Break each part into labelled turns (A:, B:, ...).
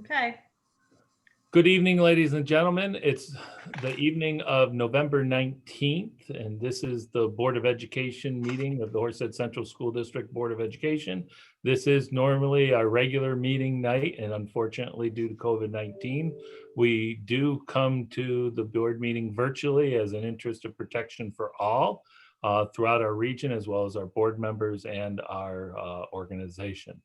A: Okay.
B: Good evening, ladies and gentlemen. It's the evening of November 19th, and this is the Board of Education meeting of the Horsehead Central School District Board of Education. This is normally our regular meeting night, and unfortunately, due to COVID-19, we do come to the board meeting virtually as an interest of protection for all throughout our region, as well as our board members and our organization.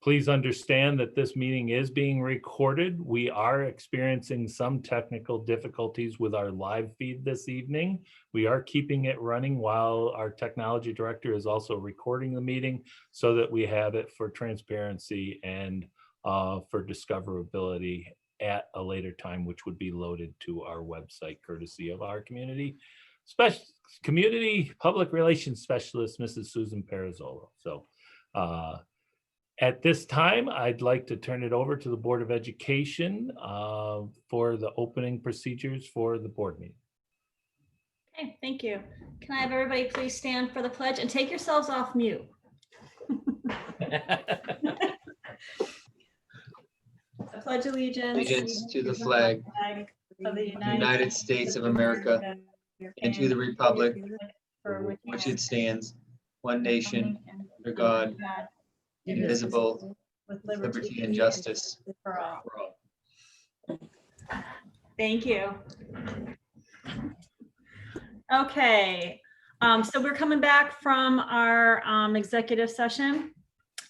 B: Please understand that this meeting is being recorded. We are experiencing some technical difficulties with our live feed this evening. We are keeping it running while our technology director is also recording the meeting so that we have it for transparency and for discoverability at a later time, which would be loaded to our website courtesy of our community public relations specialist, Mrs. Susan Parazzolo. So at this time, I'd like to turn it over to the Board of Education for the opening procedures for the board meeting.
A: Okay, thank you. Can I have everybody please stand for the pledge and take yourselves off mute? I pledge allegiance
C: to the flag
A: of the
C: United States of America and to the republic for which it stands, one nation, under God, indivisible, with liberty and justice for all.
A: Thank you. Okay, so we're coming back from our executive session.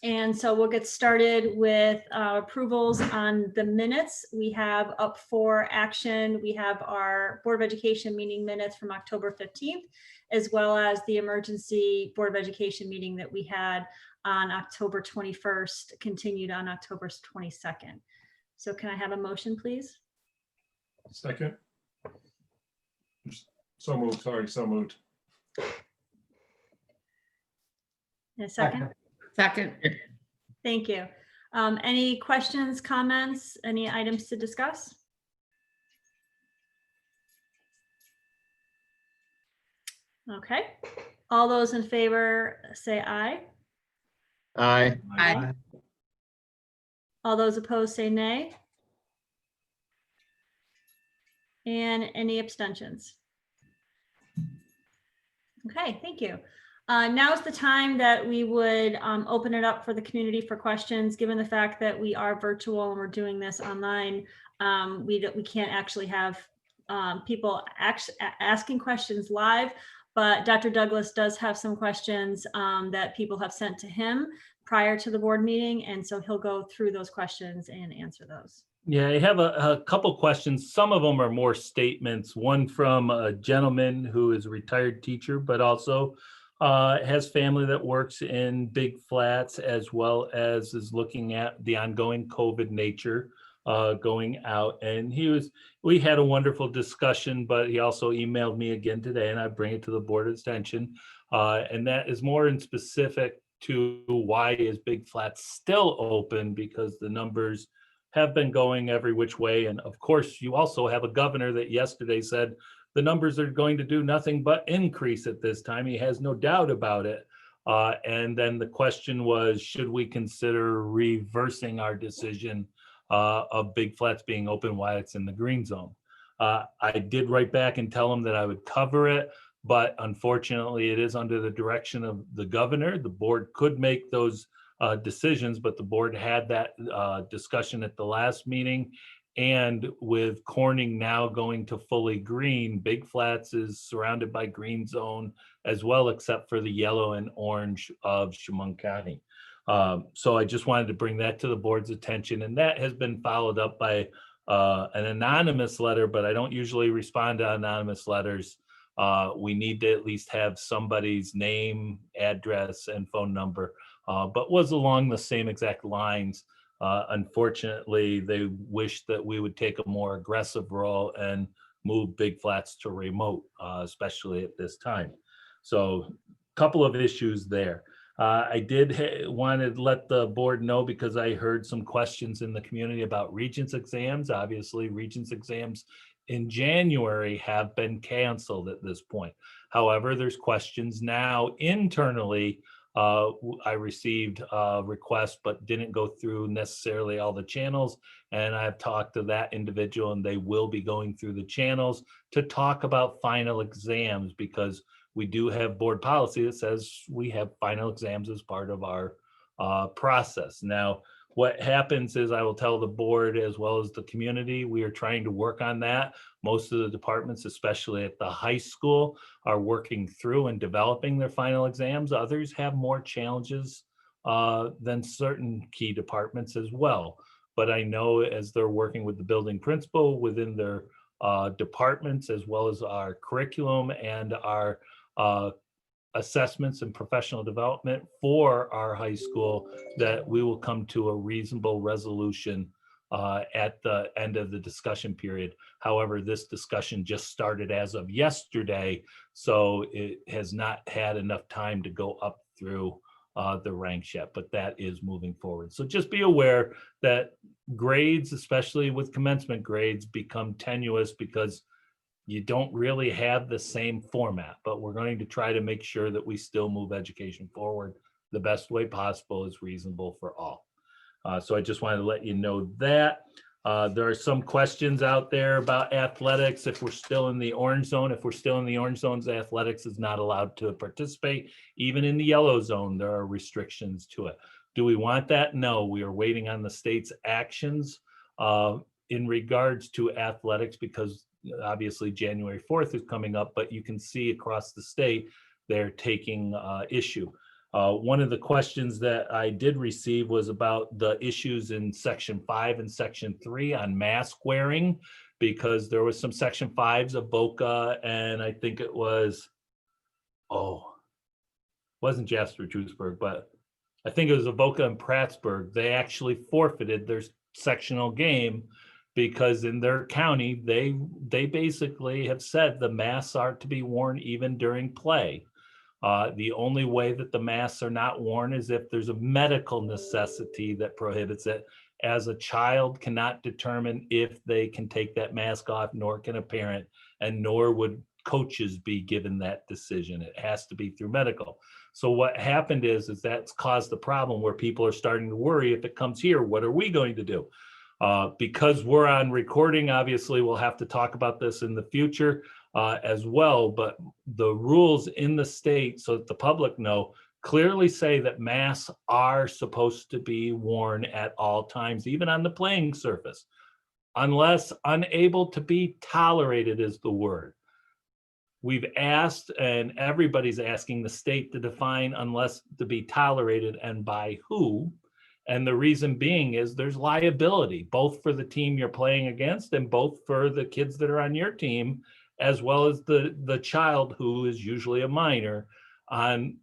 A: And so we'll get started with approvals on the minutes. We have up for action. We have our Board of Education meeting minutes from October 15th, as well as the emergency Board of Education meeting that we had on October 21st, continued on October 22nd. So can I have a motion, please?
D: Second. So moved, sorry, so moved.
A: In a second?
E: Second.
A: Thank you. Any questions, comments, any items to discuss? Okay. All those in favor say aye.
C: Aye.
E: Aye.
A: All those opposed say nay. And any abstentions? Okay, thank you. Now is the time that we would open it up for the community for questions. Given the fact that we are virtual and we're doing this online, we can't actually have people asking questions live, but Dr. Douglas does have some questions that people have sent to him prior to the board meeting, and so he'll go through those questions and answer those.
B: Yeah, I have a couple questions. Some of them are more statements. One from a gentleman who is a retired teacher, but also has family that works in Big Flats, as well as is looking at the ongoing COVID nature going out. And we had a wonderful discussion, but he also emailed me again today, and I bring it to the board's attention. And that is more in specific to why is Big Flats still open, because the numbers have been going every which way. And of course, you also have a governor that yesterday said the numbers are going to do nothing but increase at this time. He has no doubt about it. And then the question was, should we consider reversing our decision of Big Flats being open while it's in the green zone? I did write back and tell him that I would cover it, but unfortunately it is under the direction of the governor. The board could make those decisions, but the board had that discussion at the last meeting. And with Corning now going to fully green, Big Flats is surrounded by green zone as well, except for the yellow and orange of Chemung County. So I just wanted to bring that to the board's attention, and that has been followed up by an anonymous letter, but I don't usually respond to anonymous letters. We need to at least have somebody's name, address, and phone number, but was along the same exact lines. Unfortunately, they wish that we would take a more aggressive role and move Big Flats to remote, especially at this time. So a couple of issues there. I did want to let the board know, because I heard some questions in the community about Regents Exams. Obviously, Regents Exams in January have been canceled at this point. However, there's questions now internally I received a request, but didn't go through necessarily all the channels. And I've talked to that individual, and they will be going through the channels to talk about final exams, because we do have board policy that says we have final exams as part of our process. Now, what happens is I will tell the board as well as the community, we are trying to work on that. Most of the departments, especially at the high school, are working through and developing their final exams. Others have more challenges than certain key departments as well. But I know as they're working with the building principal within their departments, as well as our curriculum and our assessments and professional development for our high school, that we will come to a reasonable resolution at the end of the discussion period. However, this discussion just started as of yesterday, so it has not had enough time to go up through the ranks yet, but that is moving forward. So just be aware that grades, especially with commencement grades, become tenuous because you don't really have the same format, but we're going to try to make sure that we still move education forward the best way possible is reasonable for all. So I just wanted to let you know that. There are some questions out there about athletics. If we're still in the orange zone, if we're still in the orange zones, athletics is not allowed to participate. Even in the yellow zone, there are restrictions to it. Do we want that? No, we are waiting on the state's actions in regards to athletics, because obviously January 4th is coming up, but you can see across the state, they're taking issue. One of the questions that I did receive was about the issues in section 5 and section 3 on mask wearing, because there was some section 5s of Boca, and I think it was, wasn't Jasper Juiceburg, but I think it was Avoca and Prattsburg. They actually forfeited their sectional game because in their county, they basically have said the masks are to be worn even during play. The only way that the masks are not worn is if there's a medical necessity that prohibits it, as a child cannot determine if they can take that mask off, nor can a parent, and nor would coaches be given that decision. It has to be through medical. So what happened is that's caused the problem where people are starting to worry, if it comes here, what are we going to do? Because we're on recording, obviously we'll have to talk about this in the future as well, but the rules in the state, so that the public know, clearly say that masks are supposed to be worn at all times, even on the playing surface, unless unable to be tolerated is the word. We've asked, and everybody's asking the state to define unless to be tolerated and by who. And the reason being is there's liability, both for the team you're playing against and both for the kids that are on your team, as well as the child who is usually a minor on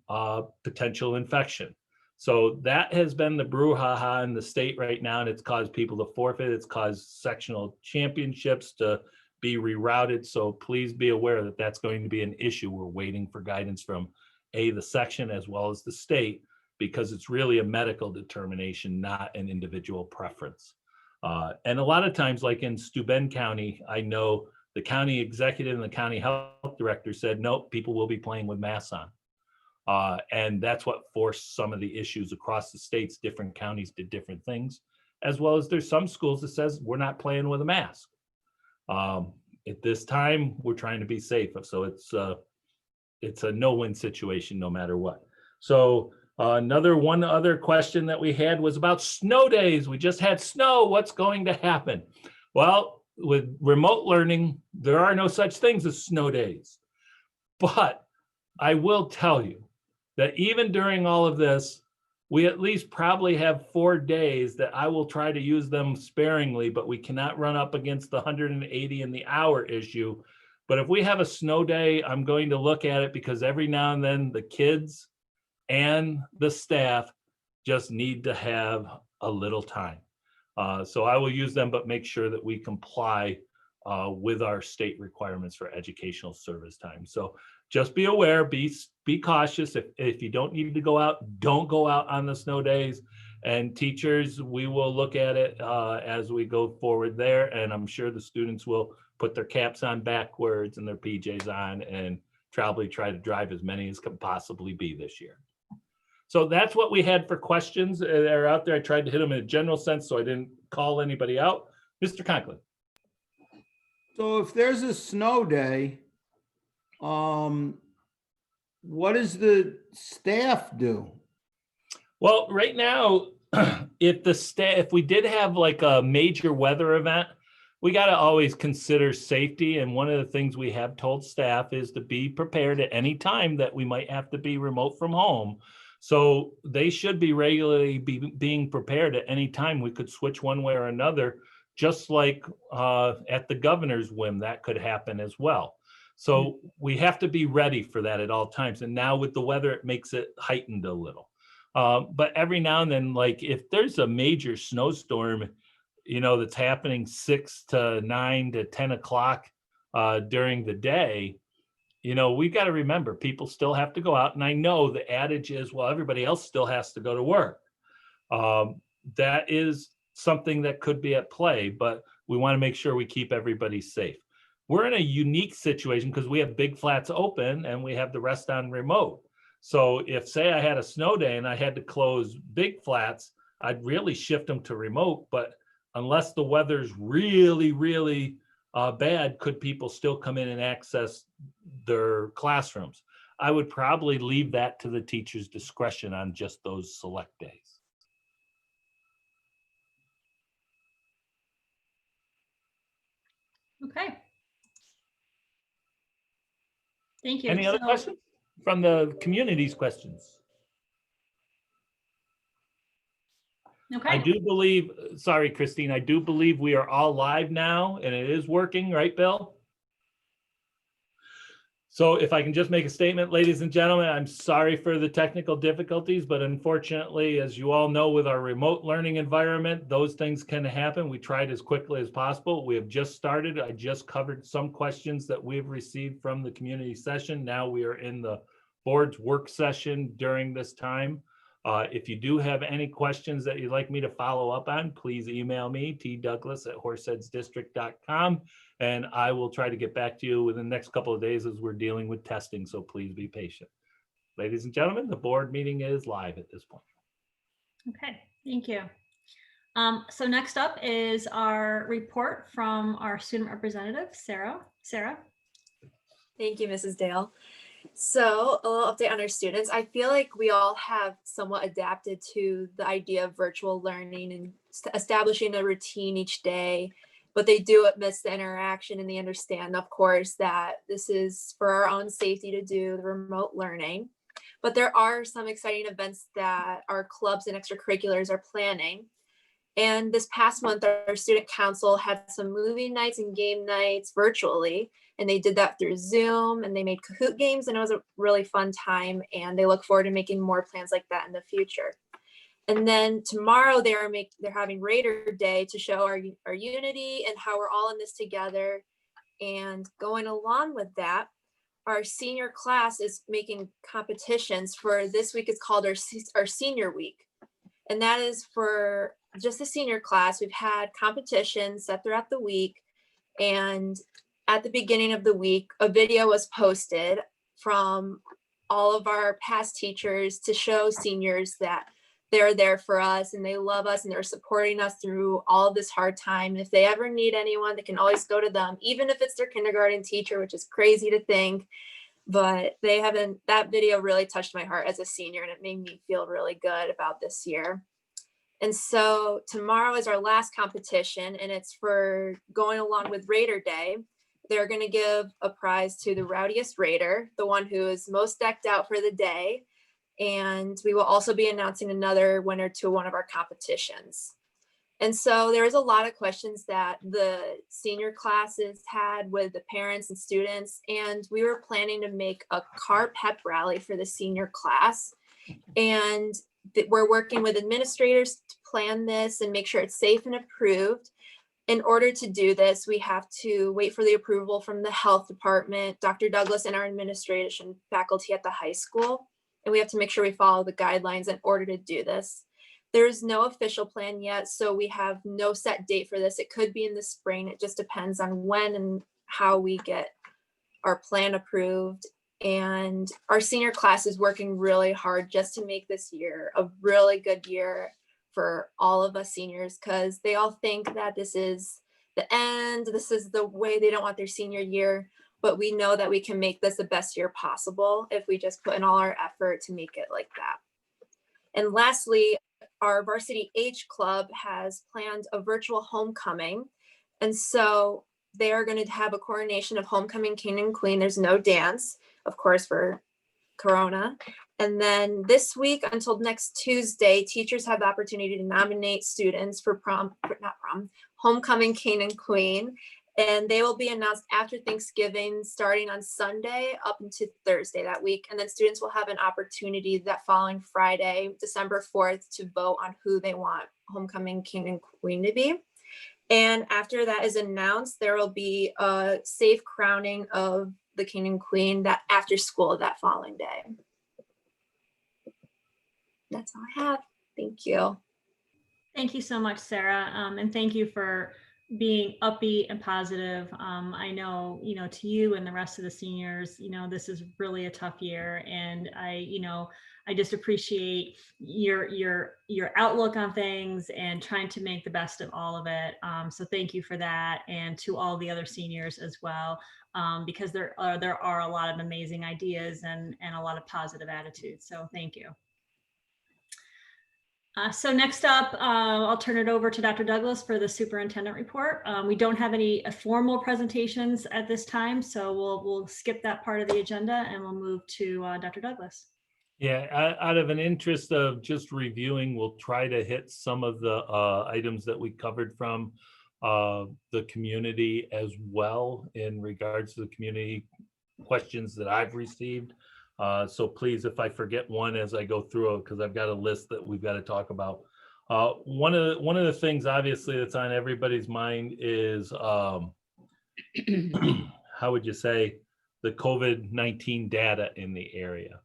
B: potential infection. So that has been the brouhaha in the state right now, and it's caused people to forfeit. It's caused sectional championships to be rerouted. So please be aware that that's going to be an issue. We're waiting for guidance from the section as well as the state, because it's really a medical determination, not an individual preference. And a lot of times, like in Steuben County, I know the county executive and the county health director said, nope, people will be playing with masks on. And that's what forced some of the issues across the states. Different counties did different things, as well as there's some schools that says we're not playing with a mask. At this time, we're trying to be safe. So it's a no-win situation no matter what. So one other question that we had was about snow days. We just had snow. What's going to happen? Well, with remote learning, there are no such things as snow days. But I will tell you that even during all of this, we at least probably have 4 days that I will try to use them sparingly, but we cannot run up against the 180 in the hour issue. But if we have a snow day, I'm going to look at it, because every now and then the kids and the staff just need to have a little time. So I will use them, but make sure that we comply with our state requirements for educational service time. So just be aware, be cautious. If you don't need to go out, don't go out on the snow days. And teachers, we will look at it as we go forward there. And I'm sure the students will put their caps on backwards and their PJs on and probably try to drive as many as can possibly be this year. So that's what we had for questions that are out there. I tried to hit them in a general sense, so I didn't call anybody out. Mr. Conklin.
E: So if there's a snow day, what does the staff do?
B: Well, right now, if we did have like a major weather event, we got to always consider safety. And one of the things we have told staff is to be prepared at any time that we might have to be remote from home. So they should be regularly being prepared at any time. We could switch one way or another, just like at the governor's whim, that could happen as well. So we have to be ready for that at all times. And now with the weather, it makes it heightened a little. But every now and then, like if there's a major snowstorm, that's happening 6 to 9 to 10 o'clock during the day, we got to remember people still have to go out. And I know the adage is, well, everybody else still has to go to work. That is something that could be at play, but we want to make sure we keep everybody safe. We're in a unique situation because we have Big Flats open and we have the rest on remote. So if, say, I had a snow day and I had to close Big Flats, I'd really shift them to remote. But unless the weather's really, really bad, could people still come in and access their classrooms? I would probably leave that to the teacher's discretion on just those select days.
A: Okay. Thank you.
B: Any other questions from the community's questions?
A: Okay.
B: I do believe, sorry, Christine, I do believe we are all live now and it is working, right, Bill? So if I can just make a statement, ladies and gentlemen, I'm sorry for the technical difficulties, but unfortunately, as you all know, with our remote learning environment, those things can happen. We tried as quickly as possible. We have just started. I just covered some questions that we've received from the community session. Now we are in the board's work session during this time. If you do have any questions that you'd like me to follow up on, please email me, tdouglas@horseheadsdistrict.com, and I will try to get back to you within the next couple of days as we're dealing with testing, so please be patient. Ladies and gentlemen, the board meeting is live at this point.
A: Okay, thank you. So next up is our report from our student representative, Sarah. Sarah?
F: Thank you, Mrs. Dale. So a little update on our students. I feel like we all have somewhat adapted to the idea of virtual learning and establishing a routine each day, but they do miss the interaction and they understand, of course, that this is for our own safety to do the remote learning. But there are some exciting events that our clubs and extracurriculars are planning. And this past month, our student council had some movie nights and game nights virtually. And they did that through Zoom and they made Kahoot games and it was a really fun time. And they look forward to making more plans like that in the future. And then tomorrow they're having Raider Day to show our unity and how we're all in this together. And going along with that, our senior class is making competitions for this week. It's called our senior week. And that is for just the senior class. We've had competitions set throughout the week. And at the beginning of the week, a video was posted from all of our past teachers to show seniors that they're there for us and they love us and they're supporting us through all of this hard time. And if they ever need anyone, they can always go to them, even if it's their kindergarten teacher, which is crazy to think. But that video really touched my heart as a senior and it made me feel really good about this year. And so tomorrow is our last competition and it's for going along with Raider Day. They're going to give a prize to the rowdiest Raider, the one who is most decked out for the day. And we will also be announcing another winner to one of our competitions. And so there was a lot of questions that the senior classes had with the parents and students. And we were planning to make a car pep rally for the senior class. And we're working with administrators to plan this and make sure it's safe and approved. In order to do this, we have to wait for the approval from the health department, Dr. Douglas, and our administration faculty at the high school. And we have to make sure we follow the guidelines in order to do this. There is no official plan yet, so we have no set date for this. It could be in the spring. It just depends on when and how we get our plan approved And our senior class is working really hard just to make this year a really good year for all of us seniors, because they all think that this is the end, this is the way they don't want their senior year. But we know that we can make this the best year possible if we just put in all our effort to make it like that. And lastly, our Varsity H Club has planned a virtual homecoming. And so they are going to have a coronation of homecoming king and queen. There's no dance, of course, for Corona. And then this week until next Tuesday, teachers have the opportunity to nominate students for homecoming king and queen. And they will be announced after Thanksgiving, starting on Sunday up into Thursday that week. And then students will have an opportunity that following Friday, December 4th, to vote on who they want homecoming king and queen to be. And after that is announced, there will be a safe crowning of the king and queen that after school that following day. That's all I have. Thank you.
A: Thank you so much, Sarah. And thank you for being upbeat and positive. I know, to you and the rest of the seniors, this is really a tough year. And I just appreciate your outlook on things and trying to make the best of all of it. So thank you for that. And to all the other seniors as well, because there are a lot of amazing ideas and a lot of positive attitudes. So thank you. So next up, I'll turn it over to Dr. Douglas for the superintendent report. We don't have any formal presentations at this time, so we'll skip that part of the agenda and we'll move to Dr. Douglas.
B: Yeah, out of an interest of just reviewing, we'll try to hit some of the items that we covered from the community as well in regards to the community questions that I've received. So please, if I forget one as I go through it, because I've got a list that we've got to talk about. One of the things obviously that's on everybody's mind is how would you say the COVID-19 data in the area.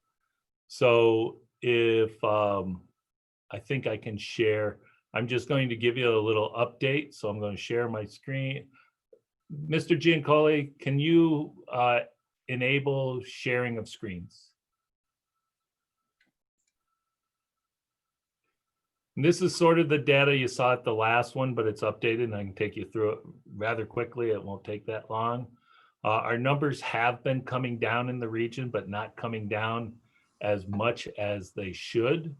B: So if I think I can share, I'm just going to give you a little update. So I'm going to share my screen. Mr. Giancoli, can you enable sharing of screens? And this is sort of the data you saw at the last one, but it's updated and I can take you through it rather quickly. It won't take that long. Our numbers have been coming down in the region, but not coming down as much as they should.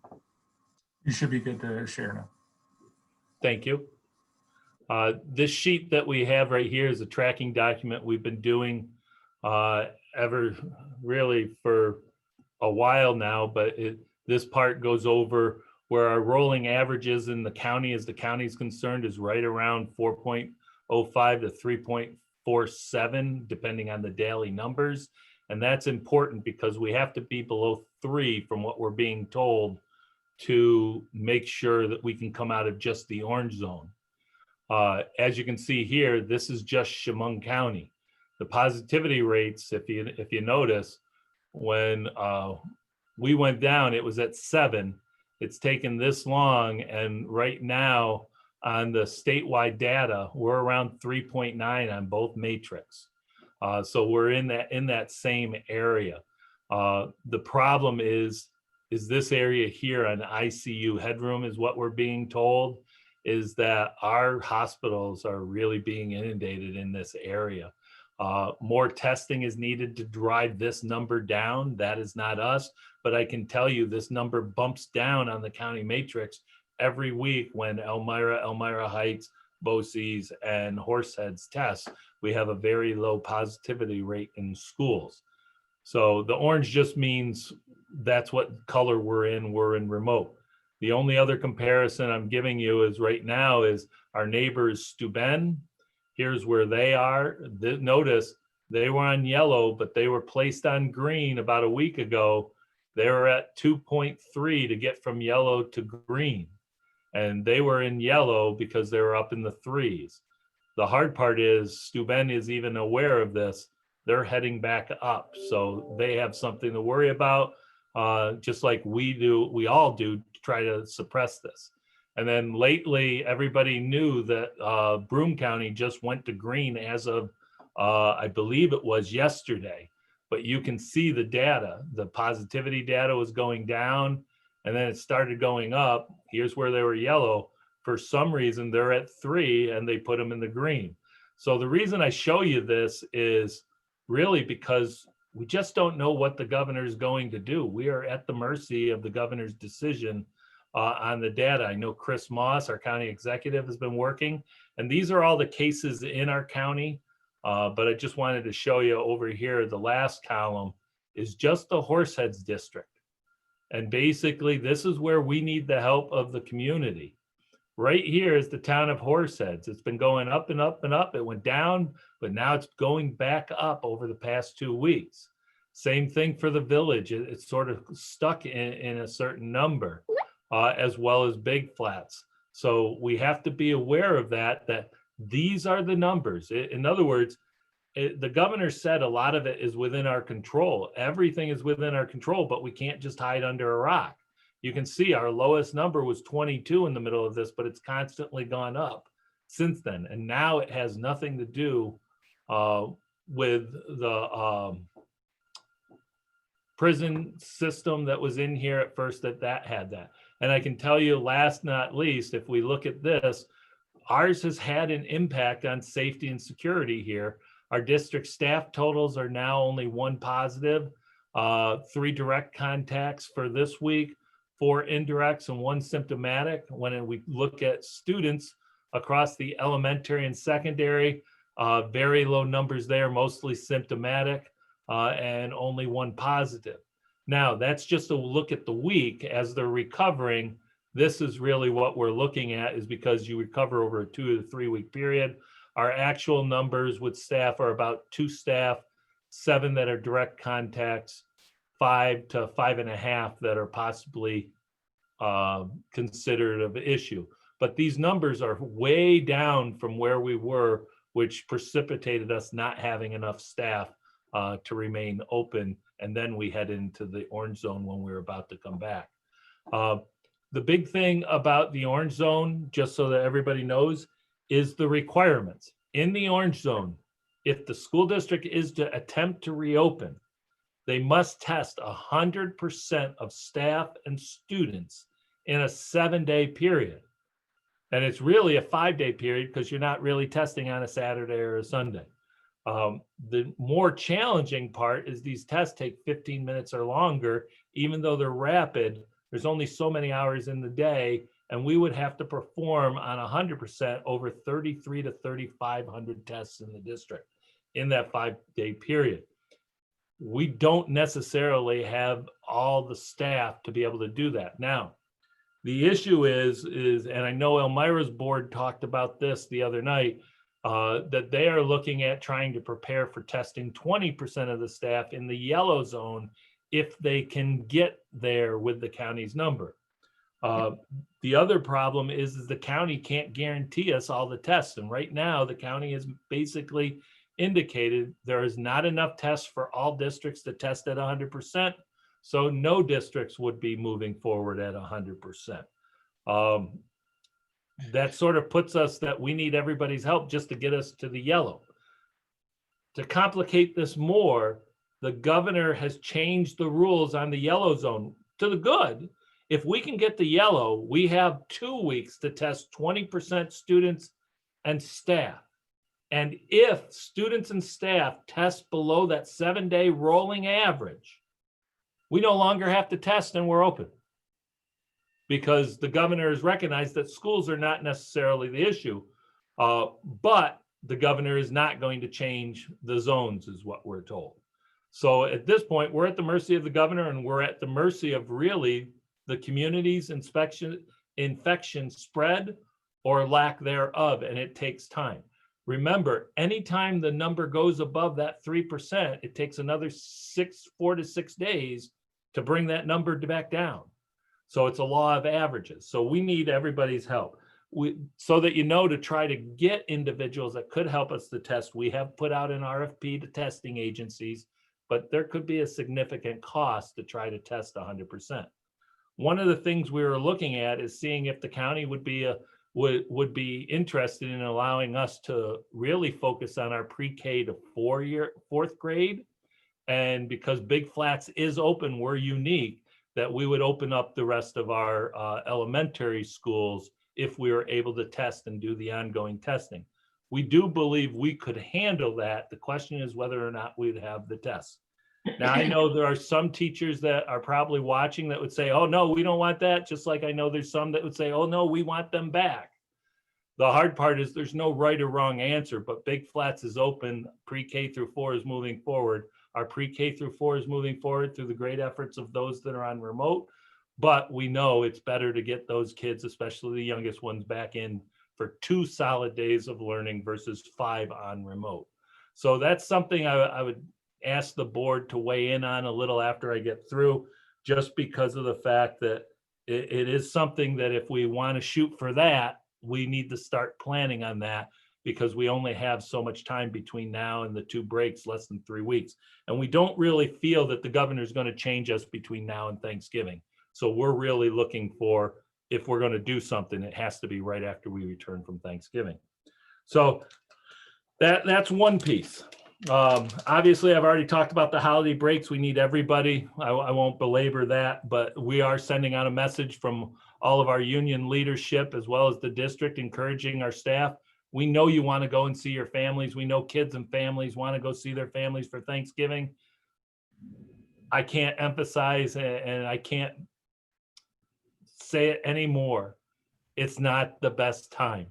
G: You should be good to share now.
B: Thank you. This sheet that we have right here is a tracking document we've been doing really for a while now, but this part goes over where our rolling averages in the county, as the county is concerned, is right around 4.05 to 3.47, depending on the daily numbers. And that's important because we have to be below 3 from what we're being told to make sure that we can come out of just the orange zone. As you can see here, this is just Chemung County. The positivity rates, if you notice, when we went down, it was at 7. It's taken this long, and right now on the statewide data, we're around 3.9 on both matrix. So we're in that same area. The problem is this area here on ICU headroom is what we're being told, is that our hospitals are really being inundated in this area. More testing is needed to drive this number down. That is not us, but I can tell you this number bumps down on the county matrix every week when Elmira Heights, BOCES, and Horseheads test. We have a very low positivity rate in schools. So the orange just means that's what color we're in remote. The only other comparison I'm giving you is right now is our neighbors Steuben. Here's where they are. Notice they were on yellow, but they were placed on green about a week ago. They were at 2.3 to get from yellow to green. And they were in yellow because they were up in the 3s. The hard part is Steuben is even aware of this. They're heading back up. So they have something to worry about, just like we all do to try to suppress this. And then lately, everybody knew that Broome County just went to green as of, I believe it was yesterday. but you can see the data. The positivity data was going down, and then it started going up. Here's where they were yellow. For some reason, they're at 3 and they put them in the green. So the reason I show you this is really because we just don't know what the governor is going to do. We are at the mercy of the governor's decision on the data. I know Chris Moss, our county executive, has been working, and these are all the cases in our county. But I just wanted to show you over here, the last column is just the Horseheads district. And basically, this is where we need the help of the community. Right here is the town of Horseheads. It's been going up and up and up. It went down, but now it's going back up over the past 2 weeks. Same thing for the village. It's sort of stuck in a certain number, as well as Big Flats. So we have to be aware of that these are the numbers. In other words, the governor said a lot of it is within our control. Everything is within our control, but we can't just hide under a rock. You can see our lowest number was 22 in the middle of this, but it's constantly gone up since then. And now it has nothing to do with the prison system that was in here at first that had that. And I can tell you, last not least, if we look at this, ours has had an impact on safety and security here. Our district staff totals are now only 1 positive, 3 direct contacts for this week, 4 indirects and 1 symptomatic. When we look at students across the elementary and secondary, very low numbers there, mostly symptomatic, and only 1 positive. Now, that's just a look at the week. As they're recovering, this is really what we're looking at, is because you recover over a 2 to 3 week period. Our actual numbers with staff are about 2 staff, 7 that are direct contacts, 5 to 5.5 that are possibly considered of issue. But these numbers are way down from where we were, which precipitated us not having enough staff to remain open. And then we head into the orange zone when we were about to come back. The big thing about the orange zone, just so that everybody knows, is the requirements. In the orange zone, if the school district is to attempt to reopen, they must test 100% of staff and students in a 7-day period. And it's really a 5-day period because you're not really testing on a Saturday or a Sunday. The more challenging part is these tests take 15 minutes or longer. Even though they're rapid, there's only so many hours in the day, and we would have to perform on 100% over 3,300 to 3,500 tests in the district in that 5-day period. We don't necessarily have all the staff to be able to do that. Now, the issue is, and I know Elmira's board talked about this the other night, that they are looking at trying to prepare for testing 20% of the staff in the yellow zone if they can get there with the county's number. The other problem is the county can't guarantee us all the tests. And right now, the county has basically indicated there is not enough tests for all districts to test at 100%. So no districts would be moving forward at 100%. That sort of puts us that we need everybody's help just to get us to the yellow. To complicate this more, the governor has changed the rules on the yellow zone to the good. If we can get the yellow, we have 2 weeks to test 20% students and staff. And if students and staff test below that 7-day rolling average, we no longer have to test and we're open. Because the governor has recognized that schools are not necessarily the issue, but the governor is not going to change the zones, is what we're told. So at this point, we're at the mercy of the governor, and we're at the mercy of really the community's infection spread or lack thereof, and it takes time. Remember, anytime the number goes above that 3%, it takes another 4 to 6 days to bring that number back down. So it's a law of averages. So we need everybody's help. So that you know, to try to get individuals that could help us to test, we have put out an RFP to testing agencies, but there could be a significant cost to try to test 100%. One of the things we were looking at is seeing if the county would be interested in allowing us to really focus on our pre-K to 4th grade And because Big Flats is open, we're unique, that we would open up the rest of our elementary schools if we were able to test and do the ongoing testing. We do believe we could handle that. The question is whether or not we'd have the tests. Now, I know there are some teachers that are probably watching that would say, oh, no, we don't want that. Just like I know there's some that would say, oh, no, we want them back. The hard part is there's no right or wrong answer, but Big Flats is open. Pre-K through 4 is moving forward. Our pre-K through 4 is moving forward through the great efforts of those that are on remote. But we know it's better to get those kids, especially the youngest ones, back in for 2 solid days of learning versus 5 on remote. So that's something I would ask the board to weigh in on a little after I get through, just because of the fact that it is something that if we want to shoot for that, we need to start planning on that, because we only have so much time between now and the 2 breaks, less than 3 weeks. And we don't really feel that the governor's going to change us between now and Thanksgiving. So we're really looking for, if we're going to do something, it has to be right after we return from Thanksgiving. So that's one piece. Obviously, I've already talked about the holiday breaks. We need everybody. I won't belabor that, but we are sending out a message from all of our union leadership as well as the district, encouraging our staff. We know you want to go and see your families. We know kids and families want to go see their families for Thanksgiving. I can't emphasize, and I can't say it anymore, it's not the best time.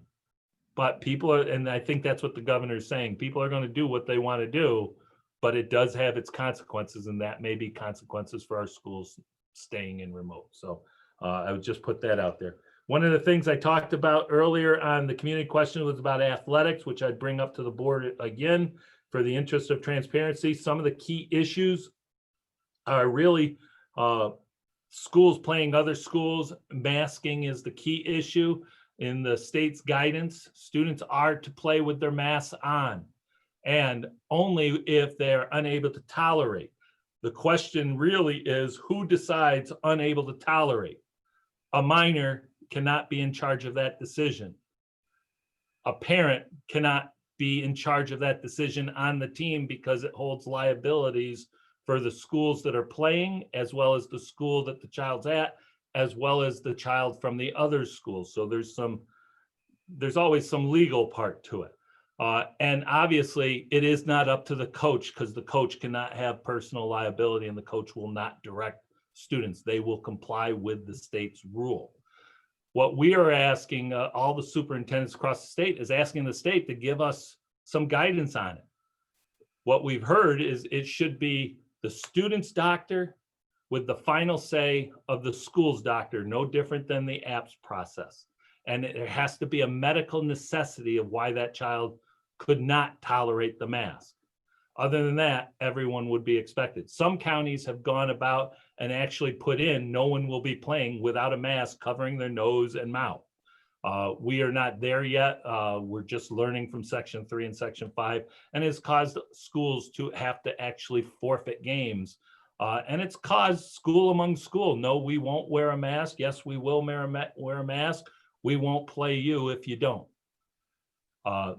B: But people are, and I think that's what the governor is saying, people are going to do what they want to do, but it does have its consequences, and that may be consequences for our schools staying in remote. So I would just put that out there. One of the things I talked about earlier on the community question was about athletics, which I'd bring up to the board again for the interest of transparency. Some of the key issues are really schools playing other schools. Masking is the key issue. In the state's guidance, students are to play with their masks on, and only if they're unable to tolerate. The question really is, who decides unable to tolerate? A minor cannot be in charge of that decision. A parent cannot be in charge of that decision on the team, because it holds liabilities for the schools that are playing, as well as the school that the child's at, as well as the child from the other schools. So there's always some legal part to it. And obviously it is not up to the coach, because the coach cannot have personal liability, and the coach will not direct students. They will comply with the state's rule. What we are asking all the superintendents across the state is asking the state to give us some guidance on it. What we've heard is it should be the student's doctor with the final say of the school's doctor, no different than the APS process. And there has to be a medical necessity of why that child could not tolerate the mask. Other than that, everyone would be expected. Some counties have gone about and actually put in, no one will be playing without a mask covering their nose and mouth. We are not there yet. We're just learning from Section 3 and Section 5, and it's caused schools to have to actually forfeit games. And it's caused school among school. No, we won't wear a mask. Yes, we will wear a mask. We won't play you if you don't.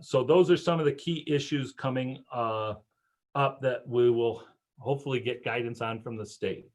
B: So those are some of the key issues coming up that we will hopefully get guidance on from the state.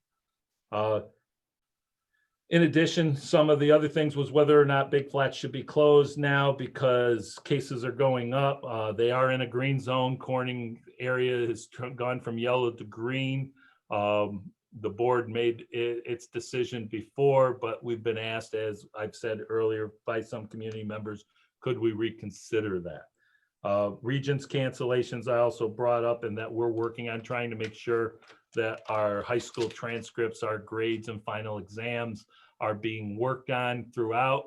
B: In addition, some of the other things was whether or not Big Flats should be closed now because cases are going up. They are in a green zone. Corning area has gone from yellow to green. The board made its decision before, but we've been asked, as I've said earlier, by some community members, could we reconsider that? Regents cancellations I also brought up, and that we're working on trying to make sure that our high school transcripts, our grades and final exams are being worked on throughout,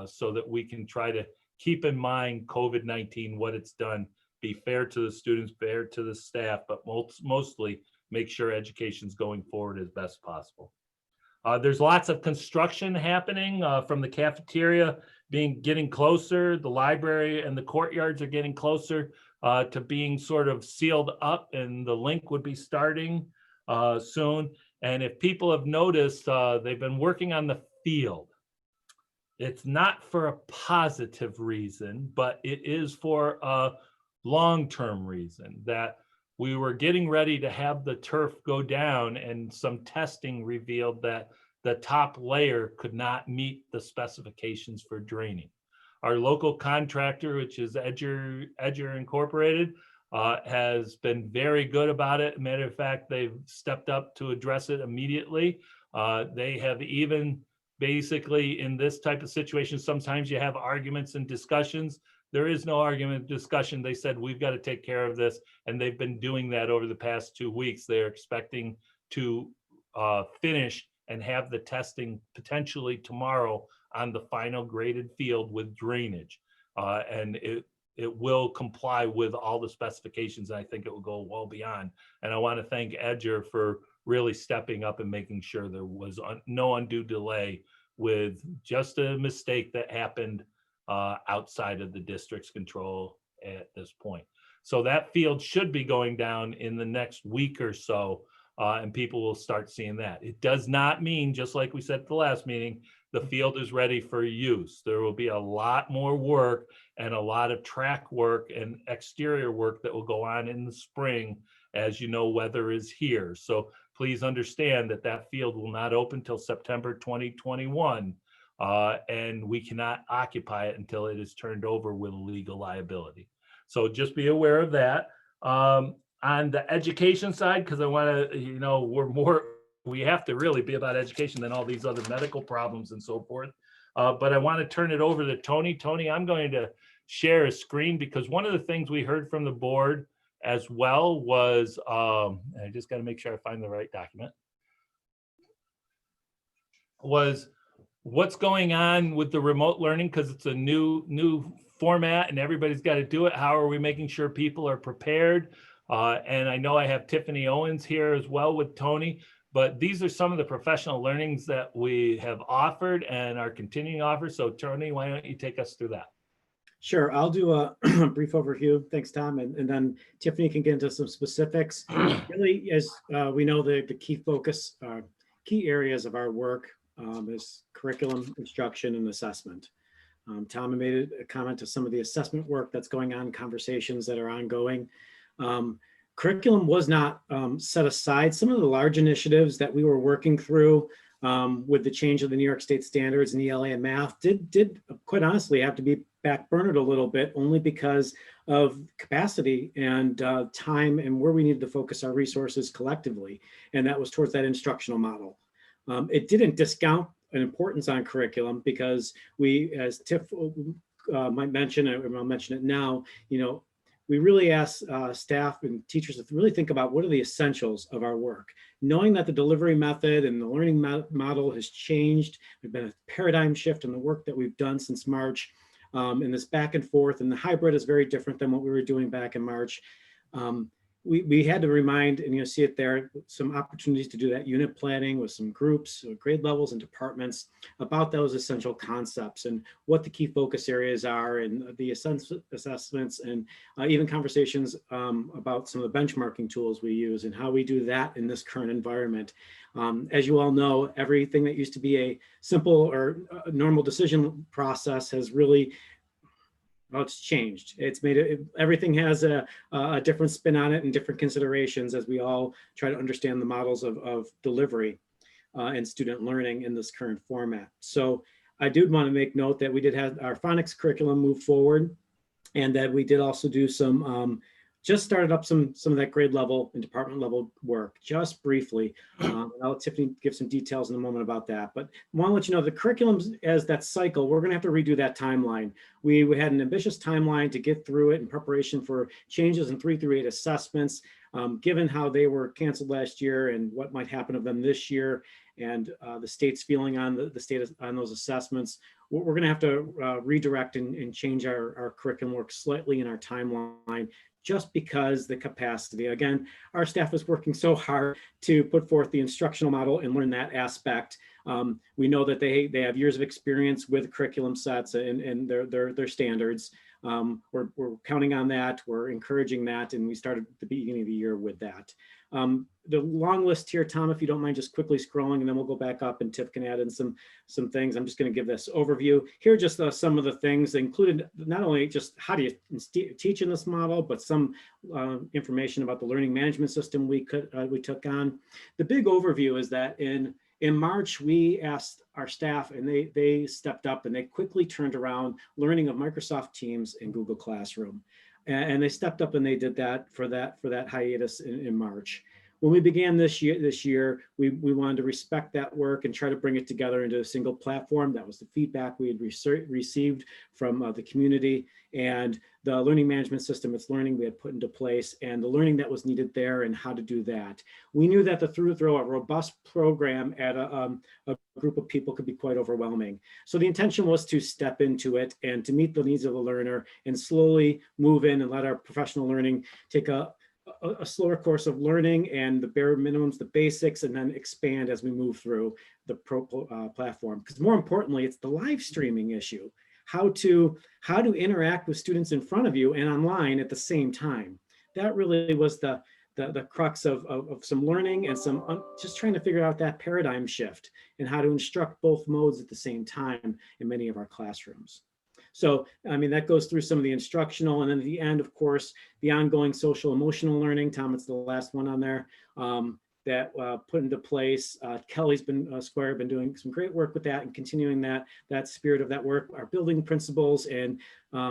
B: so that we can try to keep in mind COVID-19, what it's done, be fair to the students, fair to the staff, but mostly make sure education's going forward as best possible. There's lots of construction happening from the cafeteria getting closer. The library and the courtyards are getting closer to being sort of sealed up, and the link would be starting soon. And if people have noticed, they've been working on the field. It's not for a positive reason, but it is for a long-term reason, that we were getting ready to have the turf go down, and some testing revealed that the top layer could not meet the specifications for draining. Our local contractor, which is Edger Incorporated, has been very good about it. Matter of fact, they've stepped up to address it immediately. They have even basically, in this type of situation, sometimes you have arguments and discussions. There is no argument discussion. They said, we've got to take care of this. And they've been doing that over the past 2 weeks. They're expecting to finish and have the testing potentially tomorrow on the final graded field with drainage. And it will comply with all the specifications. And I think it will go well beyond. And I want to thank Edger for really stepping up and making sure there was no undue delay with just a mistake that happened outside of the district's control at this point. So that field should be going down in the next week or so, and people will start seeing that. It does not mean, just like we said at the last meeting, the field is ready for use. There will be a lot more work and a lot of track work and exterior work that will go on in the spring, as you know, weather is here. So please understand that that field will not open till September 2021, and we cannot occupy it until it is turned over with legal liability. So just be aware of that. On the education side, because I want to, we have to really be about education than all these other medical problems and so forth. But I want to turn it over to Tony. Tony, I'm going to share a screen because one of the things we heard from the board as well was, I just got to make sure I find the right document, was what's going on with the remote learning, because it's a new format and everybody's got to do it. How are we making sure people are prepared? And I know I have Tiffany Owens here as well with Tony, but these are some of the professional learnings that we have offered and are continuing to offer. So Tony, why don't you take us through that?
H: Sure, I'll do a brief overview. Thanks, Tom. And then Tiffany can get into some specifics. Really, as we know, the key focus, key areas of our work is curriculum, instruction, and assessment. Tom made a comment to some of the assessment work that's going on, conversations that are ongoing. Curriculum was not set aside. Some of the large initiatives that we were working through with the change of the New York State standards in ELA and math did quite honestly have to be backburnered a little bit, only because of capacity and time and where we needed to focus our resources collectively. And that was towards that instructional model. It didn't discount an importance on curriculum, because we, as Tiff might mention, and I'll mention it now, we really ask staff and teachers to really think about what are the essentials of our work. Knowing that the delivery method and the learning model has changed, there's been a paradigm shift in the work that we've done since March, and this back and forth, and the hybrid is very different than what we were doing back in March. We had to remind, and you'll see it there, some opportunities to do that unit planning with some groups, grade levels and departments about those essential concepts and what the key focus areas are, and the assessments, and even conversations about some of the benchmarking tools we use and how we do that in this current environment. As you all know, everything that used to be a simple or normal decision process has really, well, it's changed. It's made it, everything has a different spin on it and different considerations as we all try to understand the models of delivery and student learning in this current format. So I did want to make note that we did have our phonics curriculum move forward, and that we did also do some, just started up some of that grade level and department level work, just briefly. I'll let Tiffany give some details in a moment about that, but I want to let you know the curriculums as that cycle, we're going to have to redo that timeline. We had an ambitious timeline to get through it in preparation for changes in 3 through 8 assessments, given how they were canceled last year and what might happen of them this year, and the state's feeling on the state on those assessments. We're going to have to redirect and change our curriculum work slightly in our timeline, just because the capacity. Again, our staff is working so hard to put forth the instructional model and learn that aspect. We know that they have years of experience with curriculum sets and their standards. We're counting on that. We're encouraging that. And we started at the beginning of the year with that. The long list here, Tom, if you don't mind just quickly scrolling, and then we'll go back up and Tiff can add in some things. I'm just going to give this overview. Here are just some of the things included, not only just how do you teach in this model, but some information about the learning management system we took on. The big overview is that in March, we asked our staff, and they stepped up and they quickly turned around learning of Microsoft Teams and Google Classroom. And they stepped up and they did that for that hiatus in March. When we began this year, we wanted to respect that work and try to bring it together into a single platform. That was the feedback we had received from the community, and the learning management system, It's Learning, we had put into place, and the learning that was needed there and how to do that. We knew that to throw a robust program at a group of people could be quite overwhelming. So the intention was to step into it and to meet the needs of the learner and slowly move in and let our professional learning take a slower course of learning and the bare minimums, the basics, and then expand as we move through the platform. Because more importantly, it's the live streaming issue. How to interact with students in front of you and online at the same time. That really was the crux of some learning and some just trying to figure out that paradigm shift and how to instruct both modes at the same time in many of our classrooms. So, I mean, that goes through some of the instructional, and then at the end, of course, the ongoing social emotional learning. Tom, it's the last one on there that put into place. Kelly's Square been doing some great work with that and continuing that spirit of that work. Our building principals and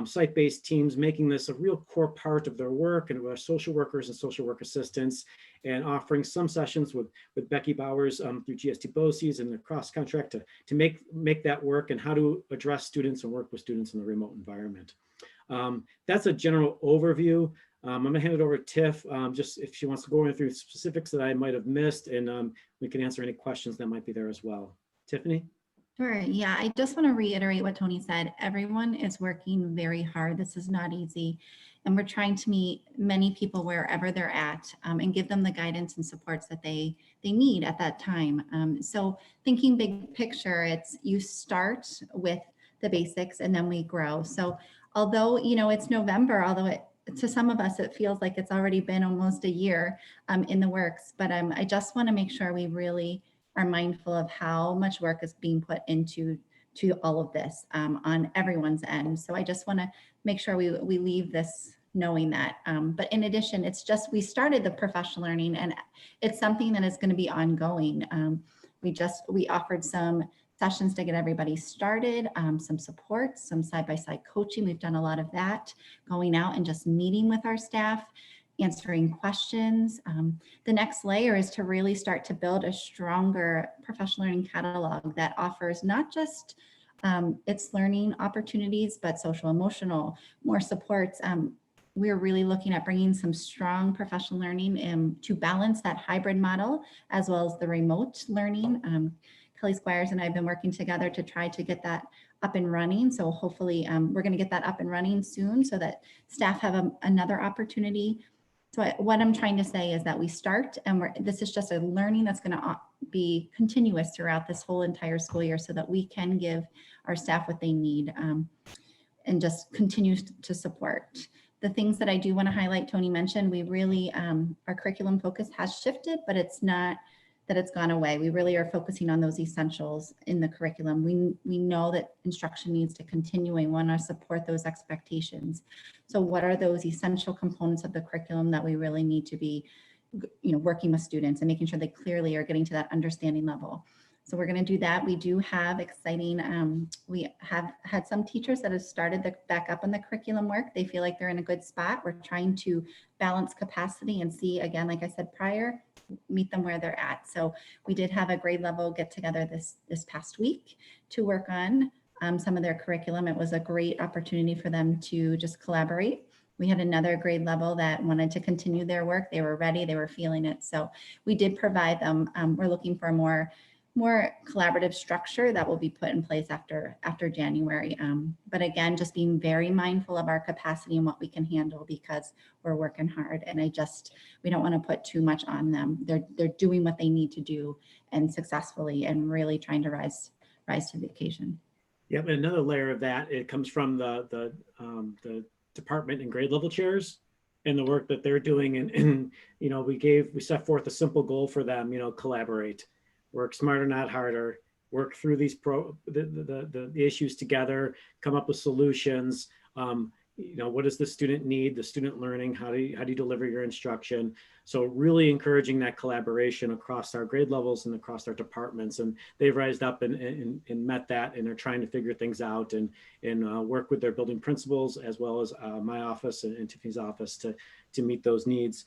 H: site-based teams making this a real core part of their work, and our social workers and social work assistants, and offering some sessions with Becky Bowers through GST BOCES and the cross contract to make that work, and how to address students and work with students in the remote environment. That's a general overview. I'm going to hand it over to Tiff, just if she wants to go through specifics that I might have missed, and we can answer any questions that might be there as well. Tiffany?
I: Sure. Yeah, I just want to reiterate what Tony said. Everyone is working very hard. This is not easy. And we're trying to meet many people wherever they're at and give them the guidance and supports that they need at that time. So thinking big picture, it's you start with the basics and then we grow. So although, it's November, although to some of us, it feels like it's already been almost a year in the works, but I just want to make sure we really are mindful of how much work is being put into all of this on everyone's end. So I just want to make sure we leave this knowing that. But in addition, it's just, we started the professional learning and it's something that is going to be ongoing. We offered some sessions to get everybody started, some support, some side-by-side coaching. We've done a lot of that, going out and just meeting with our staff, answering questions. The next layer is to really start to build a stronger professional learning catalog that offers not just its learning opportunities, but social, emotional, more supports. We're really looking at bringing some strong professional learning to balance that hybrid model, as well as the remote learning. Kelly Squires and I have been working together to try to get that up and running. So hopefully we're going to get that up and running soon so that staff have another opportunity. So what I'm trying to say is that we start, and this is just a learning that's going to be continuous throughout this whole entire school year so that we can give our staff what they need and just continue to support. The things that I do want to highlight, Tony mentioned, we really, our curriculum focus has shifted, but it's not that it's gone away. We really are focusing on those essentials in the curriculum. We know that instruction needs to continue and want to support those expectations. So what are those essential components of the curriculum that we really need to be, working with students and making sure they clearly are getting to that understanding level. So we're going to do that. We do have exciting, we have had some teachers that have started back up on the curriculum work. They feel like they're in a good spot. We're trying to balance capacity and see, again, like I said prior, meet them where they're at. So we did have a grade level get together this past week to work on some of their curriculum. It was a great opportunity for them to just collaborate. We had another grade level that wanted to continue their work. They were ready, they were feeling it. So we did provide them, we're looking for more collaborative structure that will be put in place after January. But again, just being very mindful of our capacity and what we can handle because we're working hard. And we don't want to put too much on them. They're doing what they need to do and successfully and really trying to rise to the occasion.
H: Yep, and another layer of that, it comes from the department and grade level chairs and the work that they're doing. And you know, we set forth a simple goal for them, you know, collaborate, work smarter, not harder, work through these the issues together, come up with solutions. You know, what does the student need, the student learning, how do you deliver your instruction? So really encouraging that collaboration across our grade levels and across our departments. And they've rised up and met that, and are trying to figure things out and work with their building principals, as well as my office and Tiffany's office to meet those needs.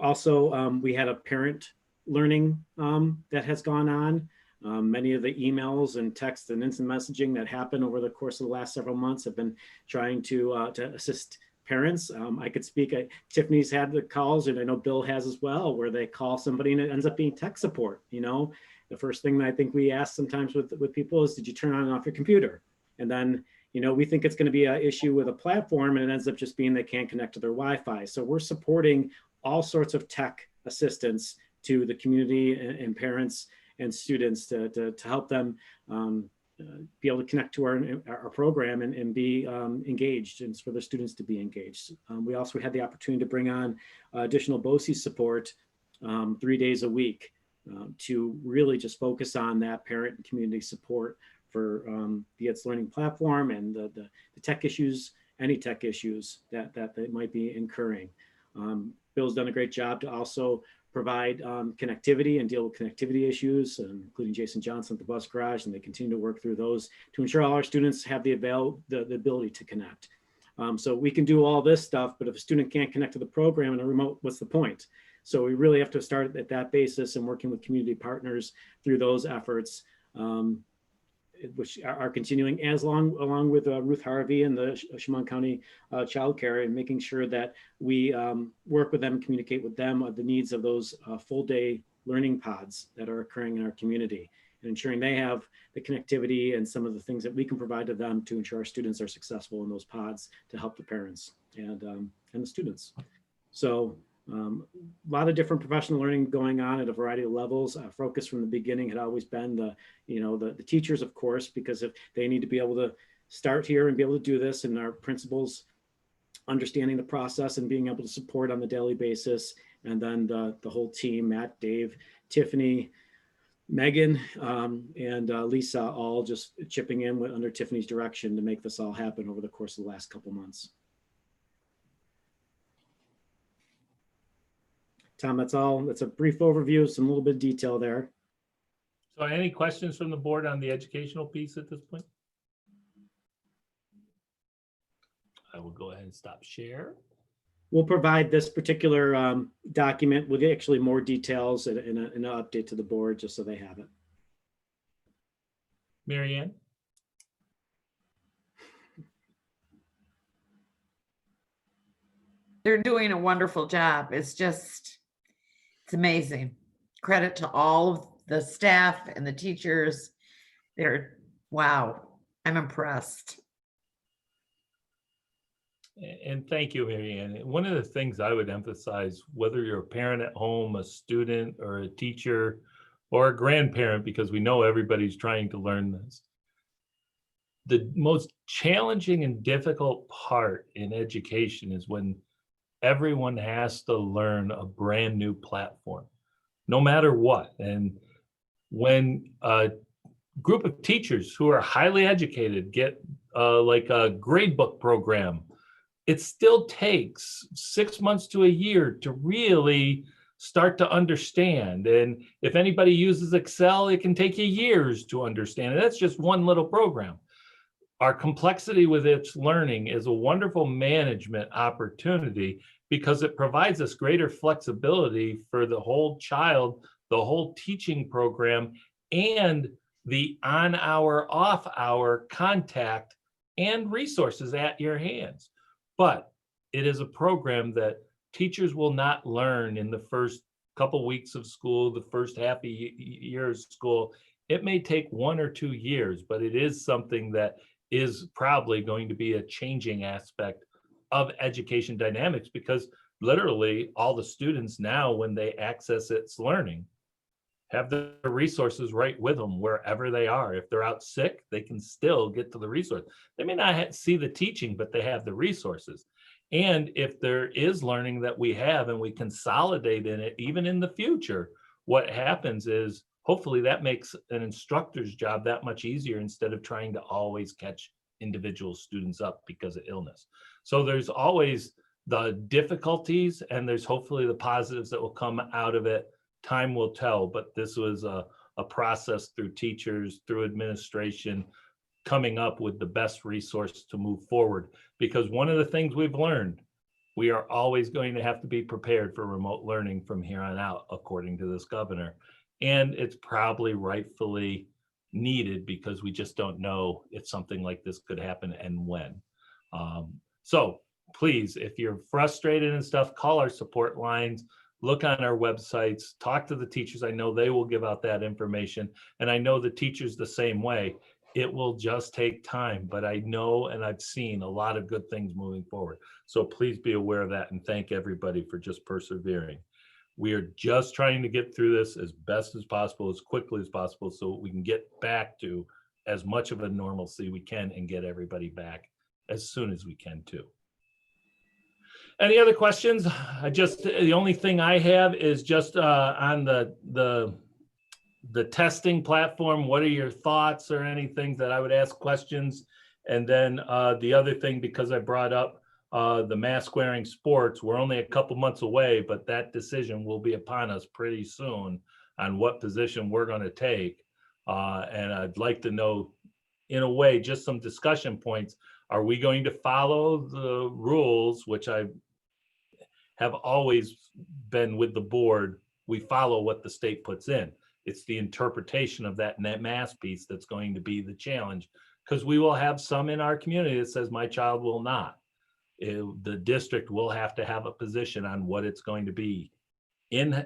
H: Also, we had a parent learning that has gone on. Many of the emails and texts and instant messaging that happened over the course of the last several months have been trying to assist parents. I could speak, Tiffany's had the calls, and I know Bill has as well, where they call somebody and it ends up being tech support. You know, the first thing that I think we ask sometimes with people is, did you turn on and off your computer? And then, you know, we think it's going to be an issue with a platform, and it ends up just being they can't connect to their Wi-Fi. So we're supporting all sorts of tech assistance to the community and parents and students to help them be able to connect to our program and be engaged, and for the students to be engaged. We also had the opportunity to bring on additional BOCES support 3 days a week to really just focus on that parent and community support for the It's Learning platform and the tech issues, any tech issues that they might be incurring. Bill's done a great job to also provide connectivity and deal with connectivity issues, including Jason Johnson at the bus garage, and they continue to work through those to ensure all our students have the ability to connect. So we can do all this stuff, but if a student can't connect to the program in a remote, what's the point? So we really have to start at that basis and working with community partners through those efforts, which are continuing along with Ruth Harvey and the Chemung County Child Care, and making sure that we work with them, communicate with them the needs of those full day learning pods that are occurring in our community, and ensuring they have the connectivity and some of the things that we can provide to them to ensure our students are successful in those pods to help the parents and the students. So a lot of different professional learning going on at a variety of levels. Focus from the beginning had always been the teachers, of course, because if they need to be able to start here and be able to do this, and our principals understanding the process and being able to support on the daily basis, and then the whole team, Matt, Dave, Tiffany, Megan, and Lisa, all just chipping in under Tiffany's direction to make this all happen over the course of the last couple months. Tom, that's all. That's a brief overview, some little bit of detail there.
B: So any questions from the board on the educational piece at this point? I will go ahead and stop share.
H: We'll provide this particular document with actually more details and an update to the board, just so they have it.
B: Mary Ann?
J: They're doing a wonderful job. It's amazing. Credit to all of the staff and the teachers. Wow, I'm impressed.
B: And thank you, Mary Ann. One of the things I would emphasize, whether you're a parent at home, a student, or a teacher, or a grandparent, because we know everybody's trying to learn this, the most challenging and difficult part in education is when everyone has to learn a brand new platform, no matter what. And when a group of teachers who are highly educated get like a gradebook program, it still takes 6 months to a year to really start to understand. And if anybody uses Excel, it can take you years to understand. And that's just one little program. Our complexity with It's Learning is a wonderful management opportunity, because it provides us greater flexibility for the whole child, the whole teaching program, and the on-hour, off-hour contact and resources at your hands. But it is a program that teachers will not learn in the first couple weeks of school, the first half a year of school. It may take 1 or 2 years, but it is something that is probably going to be a changing aspect of education dynamics, because literally all the students now, when they access It's Learning, have the resources right with them wherever they are. If they're out sick, they can still get to the resource. They may not see the teaching, but they have the resources. And if there is learning that we have and we consolidate in it, even in the future, what happens is hopefully that makes an instructor's job that much easier instead of trying to always catch individual students up because of illness. So there's always the difficulties and there's hopefully the positives that will come out of it. Time will tell, but this was a process through teachers, through administration, coming up with the best resource to move forward. Because one of the things we've learned, we are always going to have to be prepared for remote learning from here on out, according to this governor. And it's probably rightfully needed because we just don't know if something like this could happen and when. So please, if you're frustrated and stuff, call our support lines, look on our websites, talk to the teachers. I know they will give out that information. And I know the teachers the same way. It will just take time, but I know and I've seen a lot of good things moving forward. So please be aware of that and thank everybody for just persevering. We are just trying to get through this as best as possible, as quickly as possible, so we can get back to as much of a normalcy we can and get everybody back as soon as we can too. Any other questions? The only thing I have is just on the testing platform. What are your thoughts or anything that I would ask questions? And then the other thing, because I brought up the mask wearing sports, we're only a couple months away, but that decision will be upon us pretty soon on what position we're going to take. And I'd like to know, in a way, just some discussion points. Are we going to follow the rules, which I have always been with the board? We follow what the state puts in. It's the interpretation of that mask piece that's going to be the challenge, because we will have some in our community that says my child will not. The district will have to have a position on what it's going to be in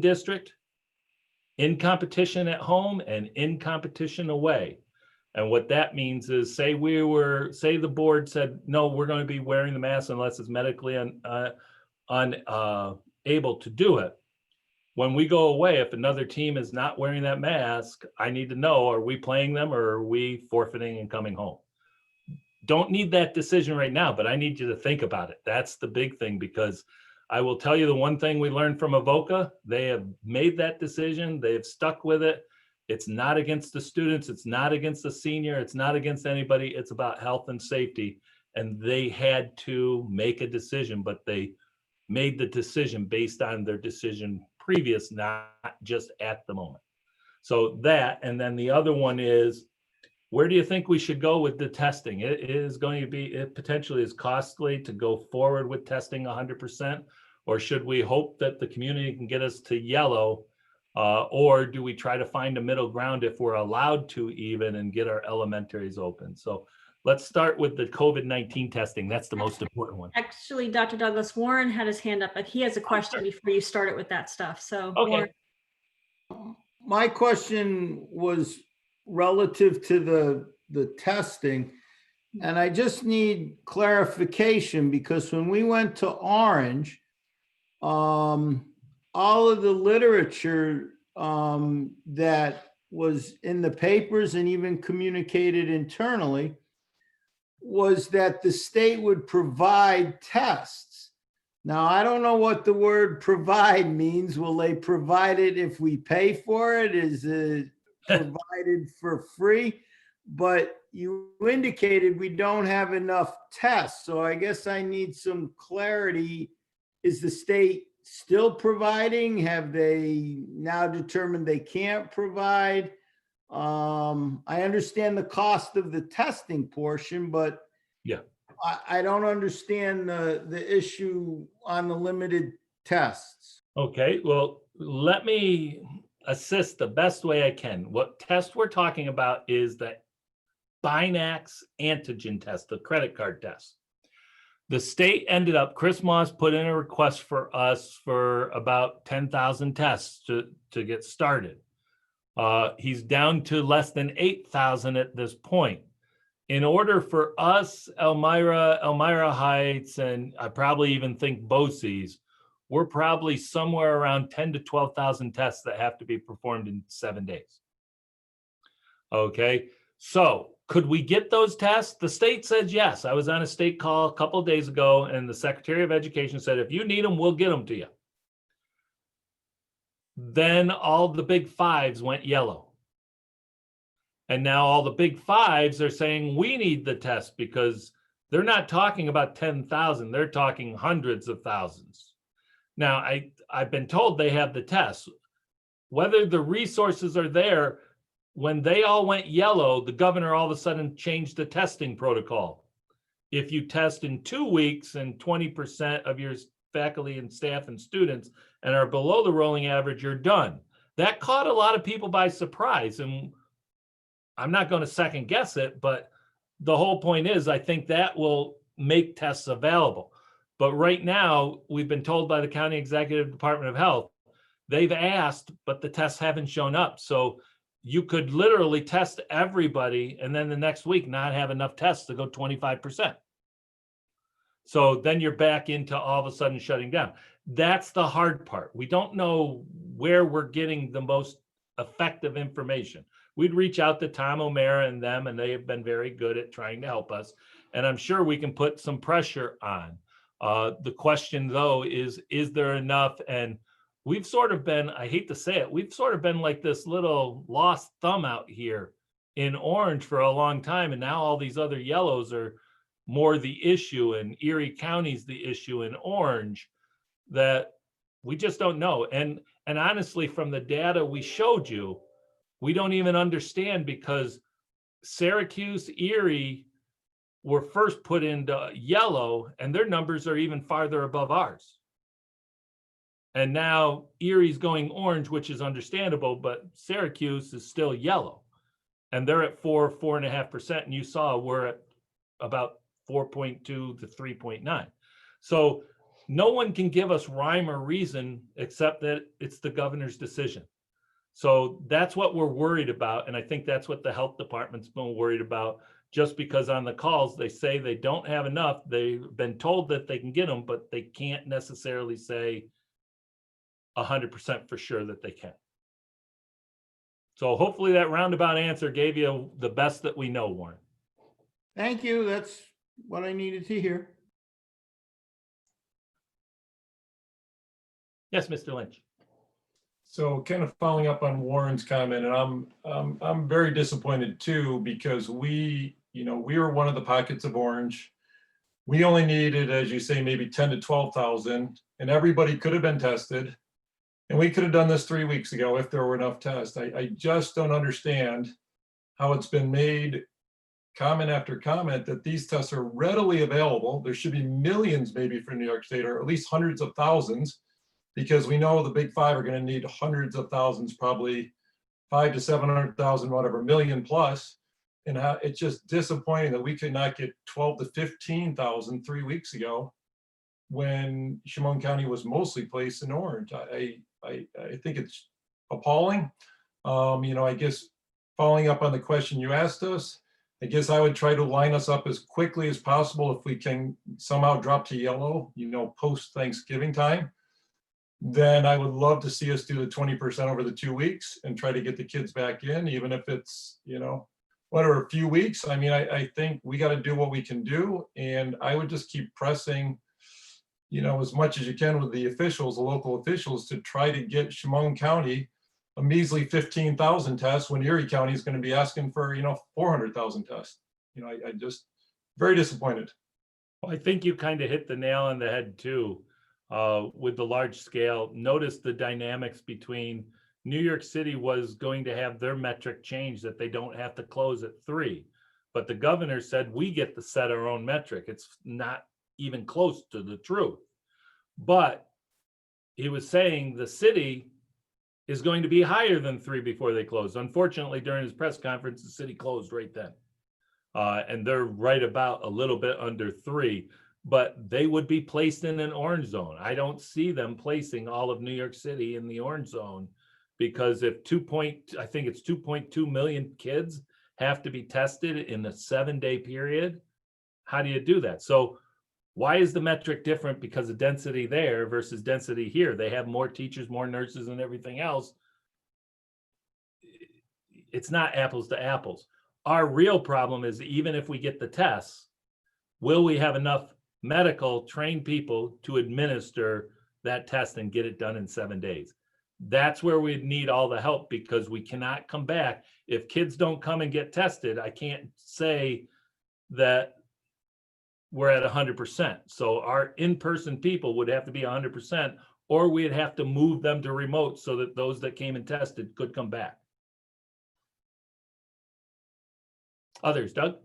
B: district, in competition at home, and in competition away. And what that means is, say the board said, no, we're going to be wearing the mask unless it's medically unable to do it. When we go away, if another team is not wearing that mask, I need to know, are we playing them or are we forfeiting and coming home? Don't need that decision right now, but I need you to think about it. That's the big thing, because I will tell you the one thing we learned from Avoca, they have made that decision. They have stuck with it. It's not against the students. It's not against the senior. It's not against anybody. It's about health and safety. And they had to make a decision, but they made the decision based on their decision previous, not just at the moment. So that, and then the other one is, where do you think we should go with the testing? It is going to be, it potentially is costly to go forward with testing 100%, or should we hope that the community can get us to yellow? Or do we try to find a middle ground if we're allowed to even and get our elementaries open? So let's start with the COVID-19 testing. That's the most important one.
A: Actually, Dr. Douglas, Warren had his hand up, but he has a question before you started with that stuff. So
B: Okay.
A: Warren.
E: My question was relative to the testing, and I just need clarification, because when we went to Orange, all of the literature that was in the papers and even communicated internally was that the state would provide tests. Now, I don't know what the word provide means. Will they provide it if we pay for it? Is it provided for free? But you indicated we don't have enough tests. So I guess I need some clarity. Is the state still providing? Have they now determined they can't provide? I understand the cost of the testing portion, but
B: yeah,
E: I don't understand the issue on the limited tests.
B: Okay, well, let me assist the best way I can. What test we're talking about is the Binax antigen test, the credit card test. The state ended up, Chris Moss put in a request for us for about 10,000 tests to get started. He's down to less than 8,000 at this point. In order for us, Elmira Heights, and I probably even think BOCES, we're probably somewhere around 10 to 12,000 tests that have to be performed in 7 days. Okay, so could we get those tests? The state says yes. I was on a state call a couple of days ago, and the Secretary of Education said, if you need them, we'll get them to you. Then all the big fives went yellow. And now all the big fives are saying we need the test, because they're not talking about 10,000, they're talking hundreds of thousands. Now, I've been told they have the tests. Whether the resources are there, when they all went yellow, the governor all of a sudden changed the testing protocol. If you test in 2 weeks and 20% of your faculty and staff and students and are below the rolling average, you're done. That caught a lot of people by surprise. And I'm not going to second guess it, but the whole point is I think that will make tests available. But right now, we've been told by the County Executive Department of Health, they've asked, but the tests haven't shown up. So you could literally test everybody and then the next week not have enough tests to go 25%. So then you're back into all of a sudden shutting down. That's the hard part. We don't know where we're getting the most effective information. We'd reach out to Tom O'Mara and them, and they have been very good at trying to help us. And I'm sure we can put some pressure on. The question, though, is there enough? And we've sort of been, I hate to say it, we've sort of been like this little lost thumb out here in Orange for a long time. And now all these other yellows are more the issue, and Erie County's the issue in Orange, that we just don't know. And honestly, from the data we showed you, we don't even understand, because Syracuse, Erie were first put into yellow and their numbers are even farther above ours. And now Erie's going orange, which is understandable, but Syracuse is still yellow. And they're at 4.5%. And you saw we're at about 4.2 to 3.9. So no one can give us rhyme or reason except that it's the governor's decision. So that's what we're worried about. And I think that's what the health department's been worried about, just because on the calls, they say they don't have enough. They've been told that they can get them, but they can't necessarily say 100% for sure that they can. So hopefully that roundabout answer gave you the best that we know, Warren.
E: Thank you. That's what I needed to hear.
B: Yes, Mr. Lynch.
D: So kind of following up on Warren's comment, and I'm very disappointed too, because we were one of the pockets of orange. We only needed, as you say, maybe 10 to 12,000, and everybody could have been tested. And we could have done this 3 weeks ago if there were enough tests. I just don't understand how it's been made comment after comment that these tests are readily available. There should be millions maybe for New York State, or at least hundreds of thousands, because we know the big five are going to need hundreds of thousands, probably 5 to 700,000, whatever, million plus. And it's just disappointing that we could not get 12 to 15,000 3 weeks ago when Chemung County was mostly placed in orange. I think it's appalling. I guess following up on the question you asked us, I guess I would try to line us up as quickly as possible if we can somehow drop to yellow, post Thanksgiving time. Then I would love to see us do the 20% over the 2 weeks and try to get the kids back in, even if it's, whatever, a few weeks. I mean, I think we got to do what we can do. And I would just keep pressing, as much as you can with the officials, the local officials, to try to get Chemung County a measly 15,000 tests when Erie County is going to be asking for, 400,000 tests. I just very disappointed.
B: Well, I think you kind of hit the nail on the head too. With the large scale, notice the dynamics between New York City was going to have their metric change, that they don't have to close at 3. But the governor said we get to set our own metric. It's not even close to the truth. But he was saying the city is going to be higher than 3 before they close. Unfortunately, during his press conference, the city closed right then. And they're right about a little bit under 3. But they would be placed in an orange zone. I don't see them placing all of New York City in the orange zone, because if 2.2 million kids have to be tested in a 7-day period, how do you do that? So Why is the metric different because of density there versus density here? They have more teachers, more nurses and everything else. It's not apples to apples. Our real problem is even if we get the tests, will we have enough medical trained people to administer that test and get it done in 7 days? That's where we need all the help because we cannot come back. If kids don't come and get tested, I can't say that we're at 100%. So our in-person people would have to be 100%, or we'd have to move them to remote so that those that came and tested could come back. Others, Doug?